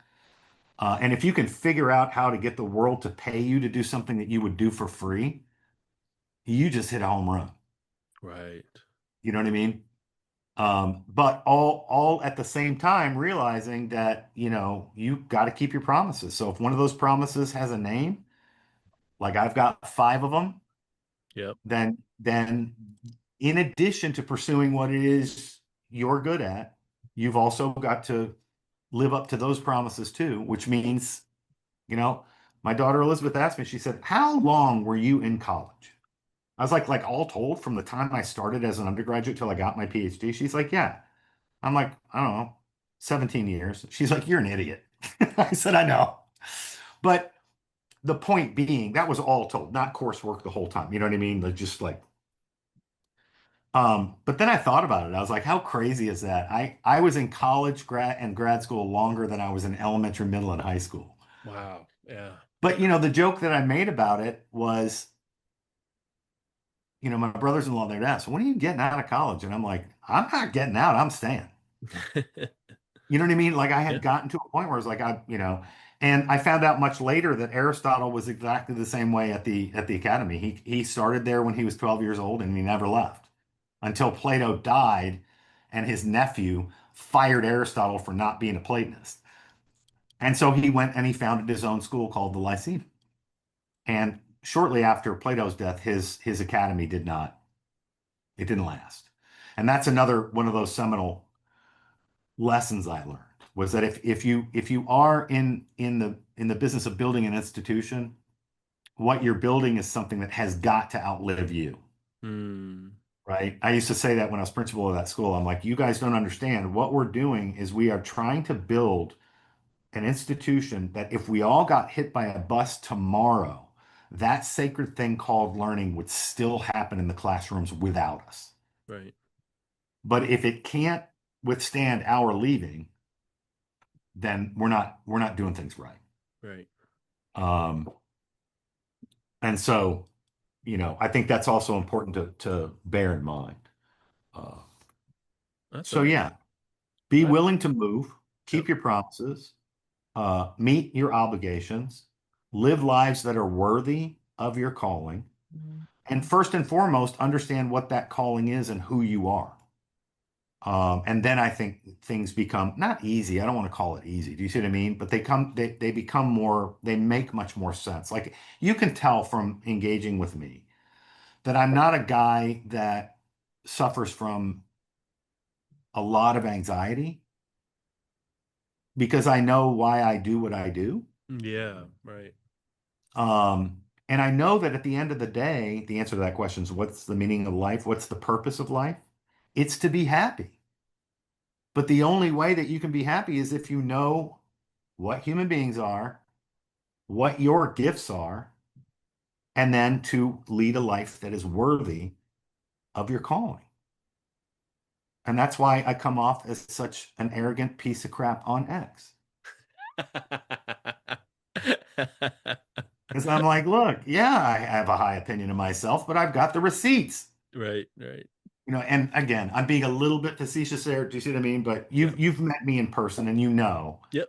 And if you can figure out how to get the world to pay you to do something that you would do for free, you just hit a home run. Right. You know what I mean? But all at the same time realizing that, you got to keep your promises. So if one of those promises has a name, like I've got five of them, Yep. then in addition to pursuing what it is you're good at, you've also got to live up to those promises too, which means, my daughter Elizabeth asked me, she said, "How long were you in college?" I was like all told from the time I started as an undergraduate till I got my PhD. She's like, "Yeah." I'm like, "I don't know, 17 years." She's like, "You're an idiot." I said, "I know." But the point being, that was all told, not coursework the whole time. You know what I mean? Like just like, but then I thought about it. I was like, how crazy is that? I was in college and grad school longer than I was in elementary, middle, and high school. Wow. Yeah. But the joke that I made about it was, my brothers-in-law, they'd ask, "When are you getting out of college?" And I'm like, "I'm not getting out, I'm staying." You know what I mean? Like I Yeah. had gotten to a point where I was like, and I found out much later that Aristotle was exactly the same way at the academy. He started there when he was 12 years old and he never left until Plato died and his nephew fired Aristotle for not being a Platonist. And so he went and he founded his own school called the Lyceum. And shortly after Plato's death, his academy didn't last. And that's another one of those seminal lessons I learned was that if you are in the business of building an institution, what you're building is something that has got to outlive you, Hmm. right? I used to say that when I was principal of that school. I'm like, "You guys don't understand. What we're doing is we are trying to build an institution that if we all got hit by a bus tomorrow, that sacred thing called learning would still happen in the classrooms without us. Right. But if it can't withstand our leaving, then we're not doing things right." Right. Um, and so, I think that's also important to bear in mind. Uh, That's so yeah, amazing. be I, willing to move, yep. keep your promises, meet your obligations, live lives that are worthy of your calling, and first and foremost, understand what that calling is and who you are. And then I think things become not easy. I don't want to call it easy. Do you see what I mean? But they become more, they make much more sense. Like you can tell from engaging with me that I'm not a guy that suffers from a lot of anxiety because I know why I do what I do. Yeah. Right. And I know that at the end of the day, the answer to that question is what's the meaning of life? What's the purpose of life? It's to be happy. But the only way that you can be happy is if you know what human beings are, what your gifts are, and then to lead a life that is worthy of your calling. And that's why I come off as such an arrogant piece of crap on X. Because I'm like, look, yeah, I have a high opinion of myself, but I've got the receipts. Right. Right. And again, I'm being a little bit facetious there. Do you see what I mean? But Yeah. you've met me in person and you know Yep.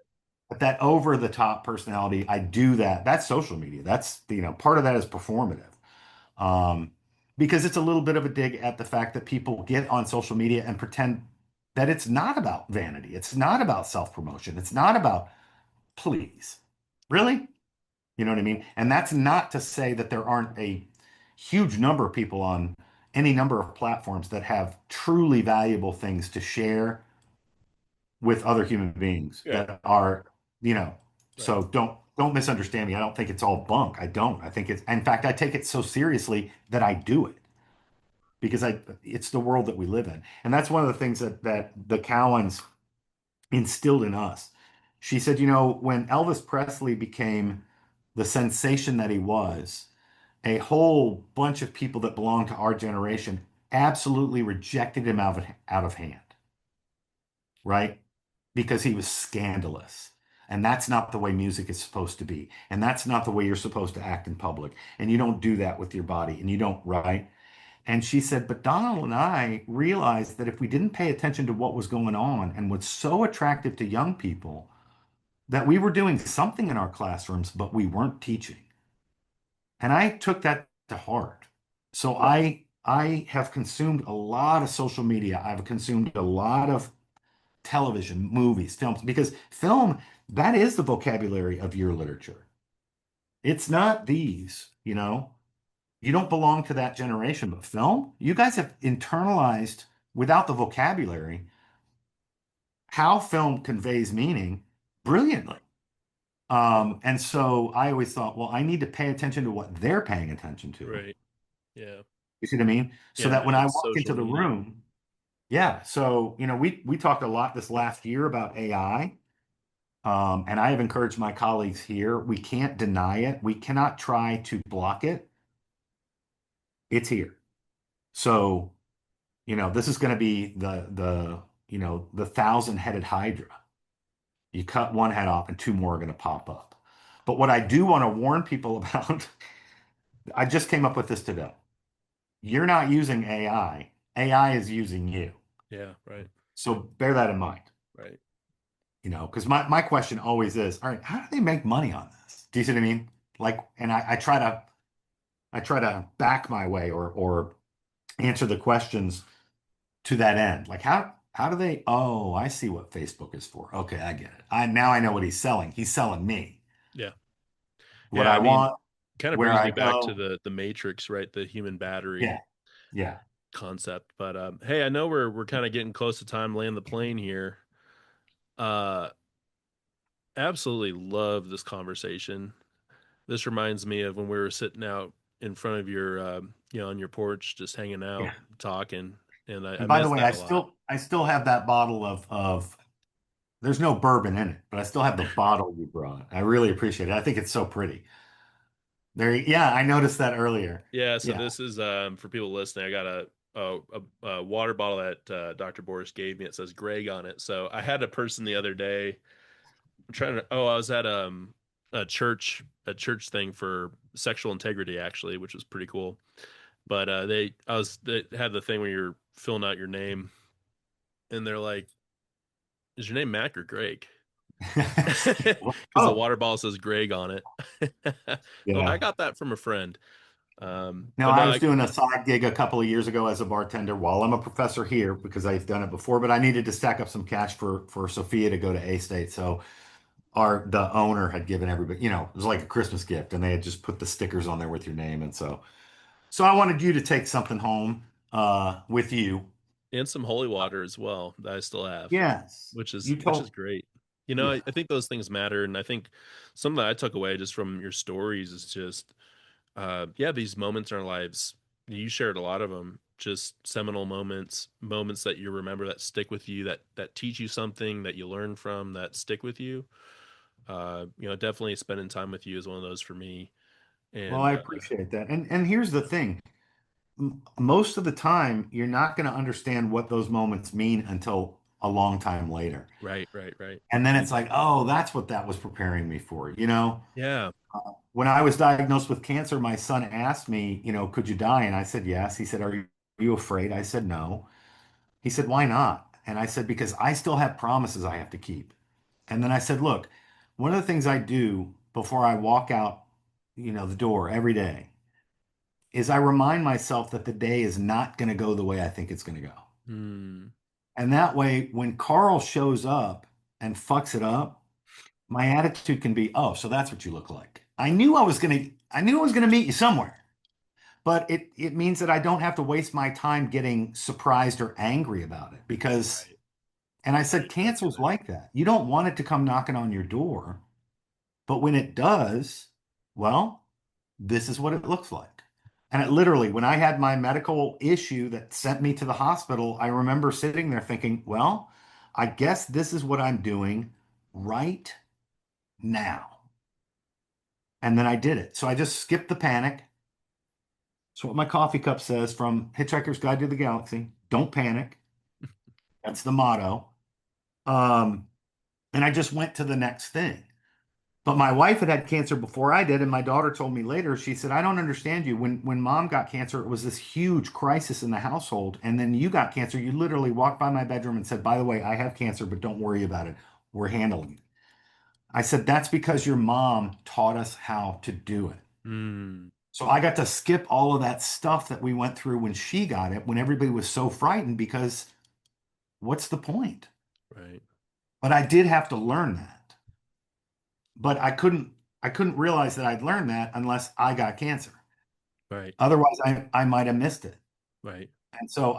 that over the top personality, I do that. That's social media. That's, part of that is performative. Um, because it's a little bit of a dig at the fact that people get on social media and pretend that it's not about vanity. It's not about self-promotion. It's not about, please. Really? You know what I mean? And that's not to say that there aren't a huge number of people on any number of platforms that have truly valuable things to share with other human beings Yeah. that are, you know, Right. so don't misunderstand me. I don't think it's all bunk. I don't. I think it's, in fact, I take it so seriously that I do it because it's the world that we live in. And that's one of the things that the Cowans instilled in us. She said, when Elvis Presley became the sensation that he was, a whole bunch of people that belonged to our generation absolutely rejected him out of hand, right? Because he was scandalous. And that's not the way music is supposed to be. And that's not the way you're supposed to act in public. And you don't do that with your body. And you don't, right? And she said, but Donald and I realized that if we didn't pay attention to what was going on and what's so attractive to young people, that we were doing something in our classrooms, but we weren't teaching. And I took that to heart. So I have consumed a lot of social media. I've consumed a lot of television, movies, films, because film, that is the vocabulary of your literature. It's not these, you don't belong to that generation, but film, you guys have internalized without the vocabulary how film conveys meaning brilliantly. And so I always thought, well, I need to pay attention to what they're paying attention to. Right. Yeah. You see what I mean? So Yeah. that when I And walk social into the media. room, yeah. So, we talked a lot this last year about AI. And I have encouraged my colleagues here, we can't deny it. We cannot try to block it. It's here. So, this is going to be the thousand-headed hydra. You cut one head off and two more are going to pop up. But what I do want to warn people about, I just came up with this today. You're not using AI. AI is using you. Yeah. Right. So bear that in mind, Right. because my question always is, all right, how do they make money on this? Do you see what I mean? Like, and I try to back my way or answer the questions to that end. Like how do they, oh, I see what Facebook is for. Okay, I get it. I know what he's selling. He's selling me Yeah. what Yeah. I I mean, want, kind of where brings I me back to go. the Matrix, right? The human Yeah, battery yeah. concept. But hey, I know we're kind of getting close to time laying the plane here. Uh, Absolutely love this conversation. This reminds me of when we were sitting out in front of your, on your porch, just hanging out, Yeah. talking, and I And by the miss way, that I a lot. still I still have that bottle of there's no bourbon in it, but I still have the bottle you brought. I really appreciate it. I think it's so pretty. Yeah, I noticed that earlier. Yeah, so Yeah. this is for people listening. I got a water bottle that Dr. Boris gave me. It says Greg on it. So I had a person the other day. I'm trying to. Oh, I was at a church thing for sexual integrity actually, which was pretty cool. But they had the thing where you're filling out your name, and they're like, "Is your name Mac or Greg?" Because the Oh, water bottle says Greg on it. Well, I yeah. got that from a friend. Now, But I no, was doing a side gig a couple of years ago as a bartender while I'm a professor here because I've done it before, but I needed to stack up some cash for Sophia to go to A State. So the owner had given everybody, it was like a Christmas gift, and they had just put the stickers on there with your name. And so I wanted you to take something home with you. and some holy water as well that I still have, Yes. which is You which is told, great. yeah. I think those things matter, and I think something that I took away just from your stories is just, yeah, these moments in our lives. You shared a lot of them, just seminal moments, moments that you remember that stick with you, that teach you something that you learn from, that stick with you. Definitely spending time with you is one of those for me. Well, And I appreciate that. And here's the thing. Most of the time, you're not going to understand what those moments mean until a long time later. right, right, right. And then it's like, oh, that's what that was preparing me for. Yeah. When I was diagnosed with cancer, my son asked me, could you die? And I said, yes. He said, are you afraid? I said, no. He said, why not? And I said, because I still have promises I have to keep. And then I said, look, one of the things I do before I walk out, the door every day is I remind myself that the day is not going to go the way I think it's going to go. Hmm. And that way, when Carl shows up and fucks it up, my attitude can be, oh, so that's what you look like. I knew I was gonna meet you somewhere. But it means that I don't have to waste my time getting surprised or angry about it because, Right. and I Right. said, cancer's like that. You don't want it to come knocking on your door, but when it does, well, this is what it looks like. And it literally, when I had my medical issue that sent me to the hospital, I remember sitting there thinking, well, I guess this is what I'm doing right now. And then I did it. So I just skipped the panic. So what my coffee cup says from Hitchhiker's Guide to the Galaxy, don't panic. That's the motto. Um, and I just went to the next thing. But my wife had cancer before I did, and my daughter told me later, she said, I don't understand you. When mom got cancer, it was this huge crisis in the household. And then you got cancer, you literally walked by my bedroom and said, by the way, I have cancer, but don't worry about it. We're handling it. I said, that's because your mom taught us how to do it. Mm, So I got to skip all of that stuff that we went through when she got it, when everybody was so frightened, because what's the point? right. But I did have to learn that. But I couldn't realize that I'd learned that unless I got cancer. Right. Otherwise, I might have missed it. Right. And so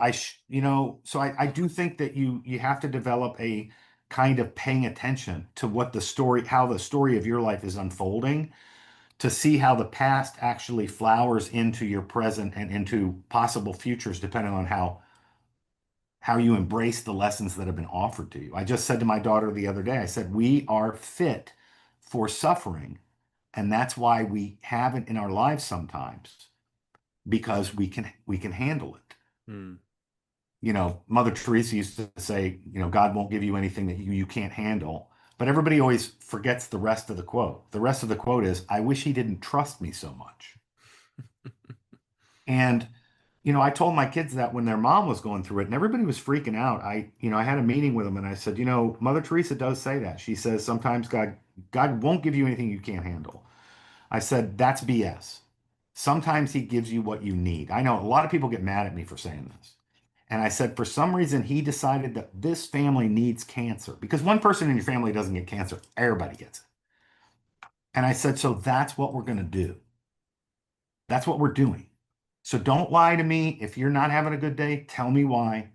so I do think that you have to develop a kind of paying attention to what the story, how the story of your life is unfolding, to see how the past actually flowers into your present and into possible futures, depending on how you embrace the lessons that have been offered to you. I just said to my daughter the other day, I said, we are fit for suffering. And that's why we have it in our lives sometimes, because we can handle it. Mm, Mother Teresa used to say, God won't give you anything that you can't handle. But everybody always forgets the rest of the quote. The rest of the quote is, I wish he didn't trust me so much. And I told my kids that when their mom was going through it and everybody was freaking out. I had a meeting with them and I said, Mother Teresa does say that. She says sometimes God won't give you anything you can't handle. I said, that's BS. Sometimes he gives you what you need. I know a lot of people get mad at me for saying this. And I said, for some reason, he decided that this family needs cancer because one person in your family doesn't get cancer. Everybody gets it. And I said, so that's what we're going to do. That's what we're doing. So don't lie to me. If you're not having a good day, tell me why,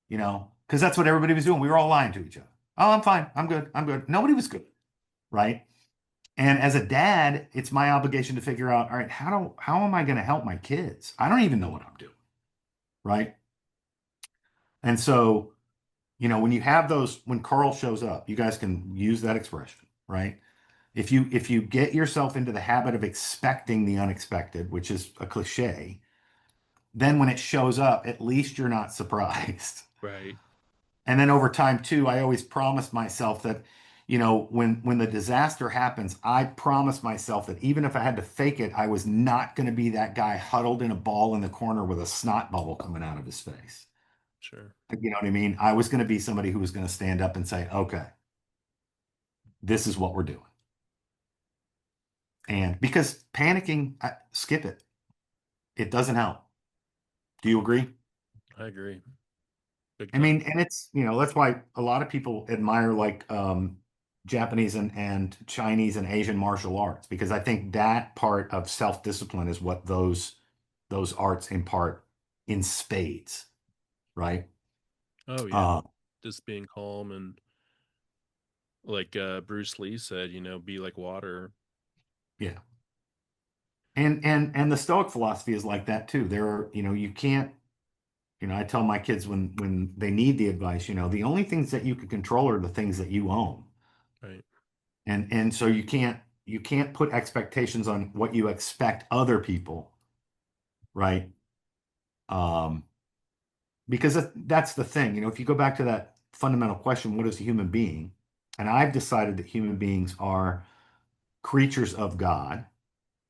because that's what everybody was doing. We were all lying to each other. Oh, I'm fine. I'm good. I'm good. Nobody was good. Right. And as a dad, it's my obligation to figure out, all right, how am I going to help my kids? I don't even know what I'm doing. Right. And so, when you have those, when Carl shows up, you guys can use that expression, right? If you get yourself into the habit of expecting the unexpected, which is a cliche, then when it shows up, at least you're not surprised. right. And then over time too, I always promise myself that, when the disaster happens, I promise myself that even if I had to fake it, I was not going to be that guy huddled in a ball in the corner with a snot bubble coming out of his face. Sure. You know what I mean? I was going to be somebody who was going to stand up and say, okay, this is what we're doing. And because panicking, skip it. It doesn't help. Do you agree? I agree. Big I time. mean, and it's, that's why a lot of people admire like Japanese and Chinese and Asian martial arts, because I think that part of self-discipline is what those arts impart in spades, right? Oh yeah. Uh, Just being calm and like Bruce Lee said, be like water. yeah. And the Stoic philosophy is like that too. There are, you can't, I tell my kids when they need the advice, the only things that you can control are the things that you own. Right. And so you can't put expectations on what you expect other people, right? Um, because that's the thing, if you go back to that fundamental question, what is a human being? And I've decided that human beings are creatures of God,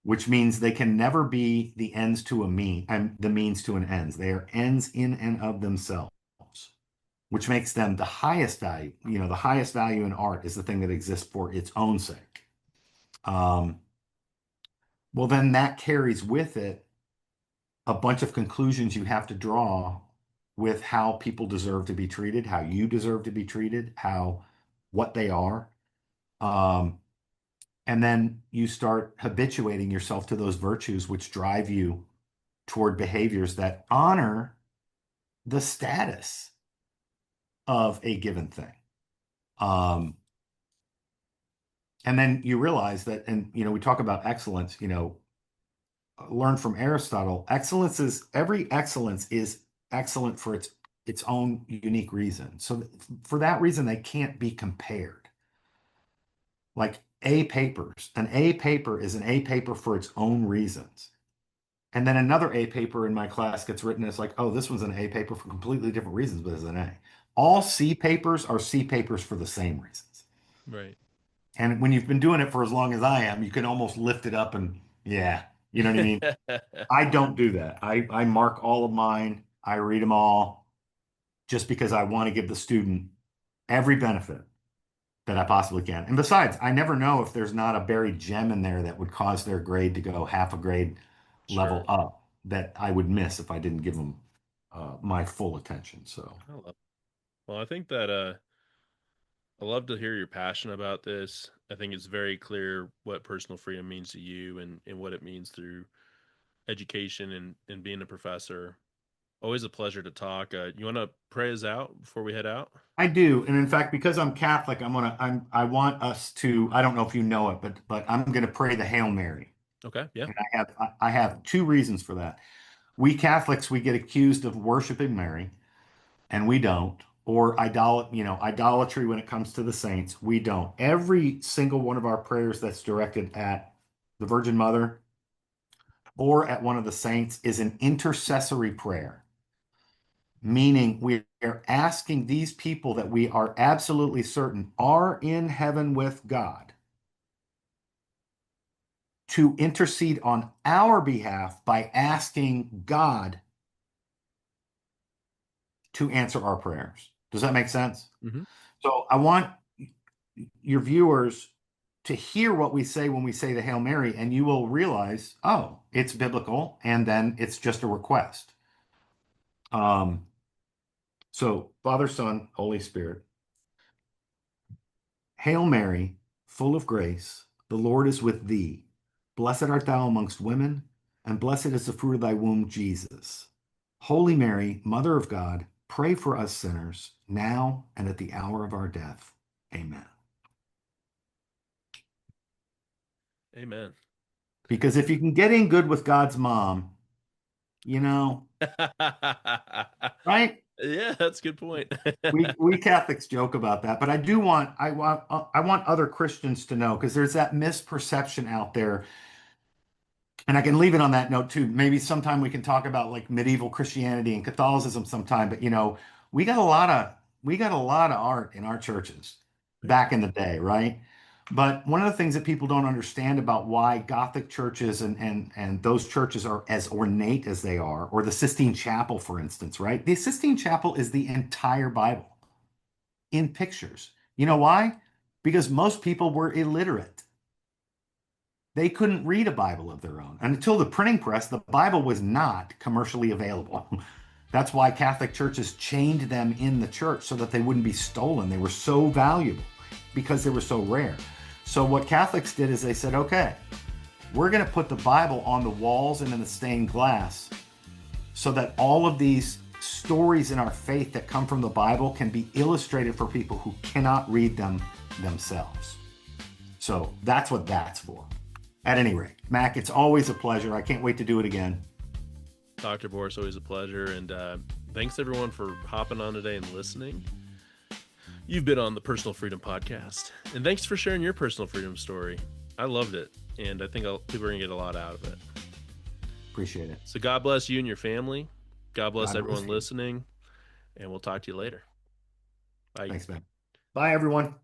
which means they can never be the ends to a mean and the means to an ends. They are ends in and of themselves, which makes them the highest value. The highest value in art is the thing that exists for its own sake. Um, well, then that carries with it a bunch of conclusions you have to draw with how people deserve to be treated, how you deserve to be treated, what they are. Um, And then you start habituating yourself to those virtues, which drive you toward behaviors that honor the status of a given thing. Um, and then you realize that, and we talk about excellence, learn from Aristotle. Every excellence is excellent for its own unique reason. So for that reason, they can't be compared. Like an A paper is an A paper for its own reasons. And then another A paper in my class gets written as like, oh, this one's an A paper for completely different reasons, but it's an A. All C papers are C papers for the same reasons. Right. And when you've been doing it for as long as I am, you can almost lift it up and yeah, you know what I mean? I don't do that. I mark all of mine. I read them all just because I want to give the student every benefit that I possibly can. And besides, I never know if there's not a buried gem in there that would cause their grade to go half a grade level Sure. up that I would miss if I didn't give them my full attention. So, Well, I think that I love to hear your passion about this. I think it's very clear what personal freedom means to you and what it means through education and being a professor. Always a pleasure to talk. You want to pray us out before we head out? I do, and in fact, because I'm Catholic, I want us to. I don't know if you know it, but I'm going to pray the Hail Mary, Okay. Yeah. and I have two reasons for that. We Catholics, we get accused of worshiping Mary, and we don't. Or idolatry when it comes to the saints, we don't. Every single one of our prayers that's directed at the Virgin Mother or at one of the saints is an intercessory prayer, meaning we are asking these people that we are absolutely certain are in heaven with God to intercede on our behalf by asking God to answer our prayers. Does that make sense? Mm-hmm. So I want your viewers to hear what we say when we say the Hail Mary, and you will realize, oh, it's biblical, and then it's just a request. So Father, Son, Holy Spirit, Hail Mary, full of grace, the Lord is with thee. Blessed art thou amongst women, and blessed is the fruit of thy womb, Jesus. Holy Mary, Mother of God, pray for us sinners, now and at the hour of our death. Amen. Amen. Because if you can get in good with God's mom, you know, right? Yeah, that's a good point. We Catholics joke about that, but I want other Christians to know because there's that misperception out there. And I can leave it on that note too. Maybe sometime we can talk about like medieval Christianity and Catholicism sometime, but we got a lot of we got a lot of art in our churches back in the day, right? But one of the things that people don't understand about why Gothic churches and those churches are as ornate as they are, or the Sistine Chapel, for instance, right? The Sistine Chapel is the entire Bible in pictures. You know why? Because most people were illiterate. They couldn't read a Bible of their own. And until the printing press, the Bible was not commercially available. That's why Catholic churches chained them in the church so that they wouldn't be stolen. They were so valuable because they were so rare. So what Catholics did is they said, okay, we're going to put the Bible on the walls and in the stained glass so that all of these stories in our faith that come from the Bible can be illustrated for people who cannot read them themselves. So that's what that's for. At any rate, Mac, it's always a pleasure. I can't wait to do it again. Dr. Borse, always a pleasure. And thanks everyone for hopping on today and listening. You've been on the Personal Freedom Podcast. And thanks for sharing your personal freedom story. I loved it. And I think people are going to get a lot out of it. Appreciate it. So God bless you and your family. God bless everyone listening. And we'll talk to you later. Bye. Thanks, man. Bye, everyone.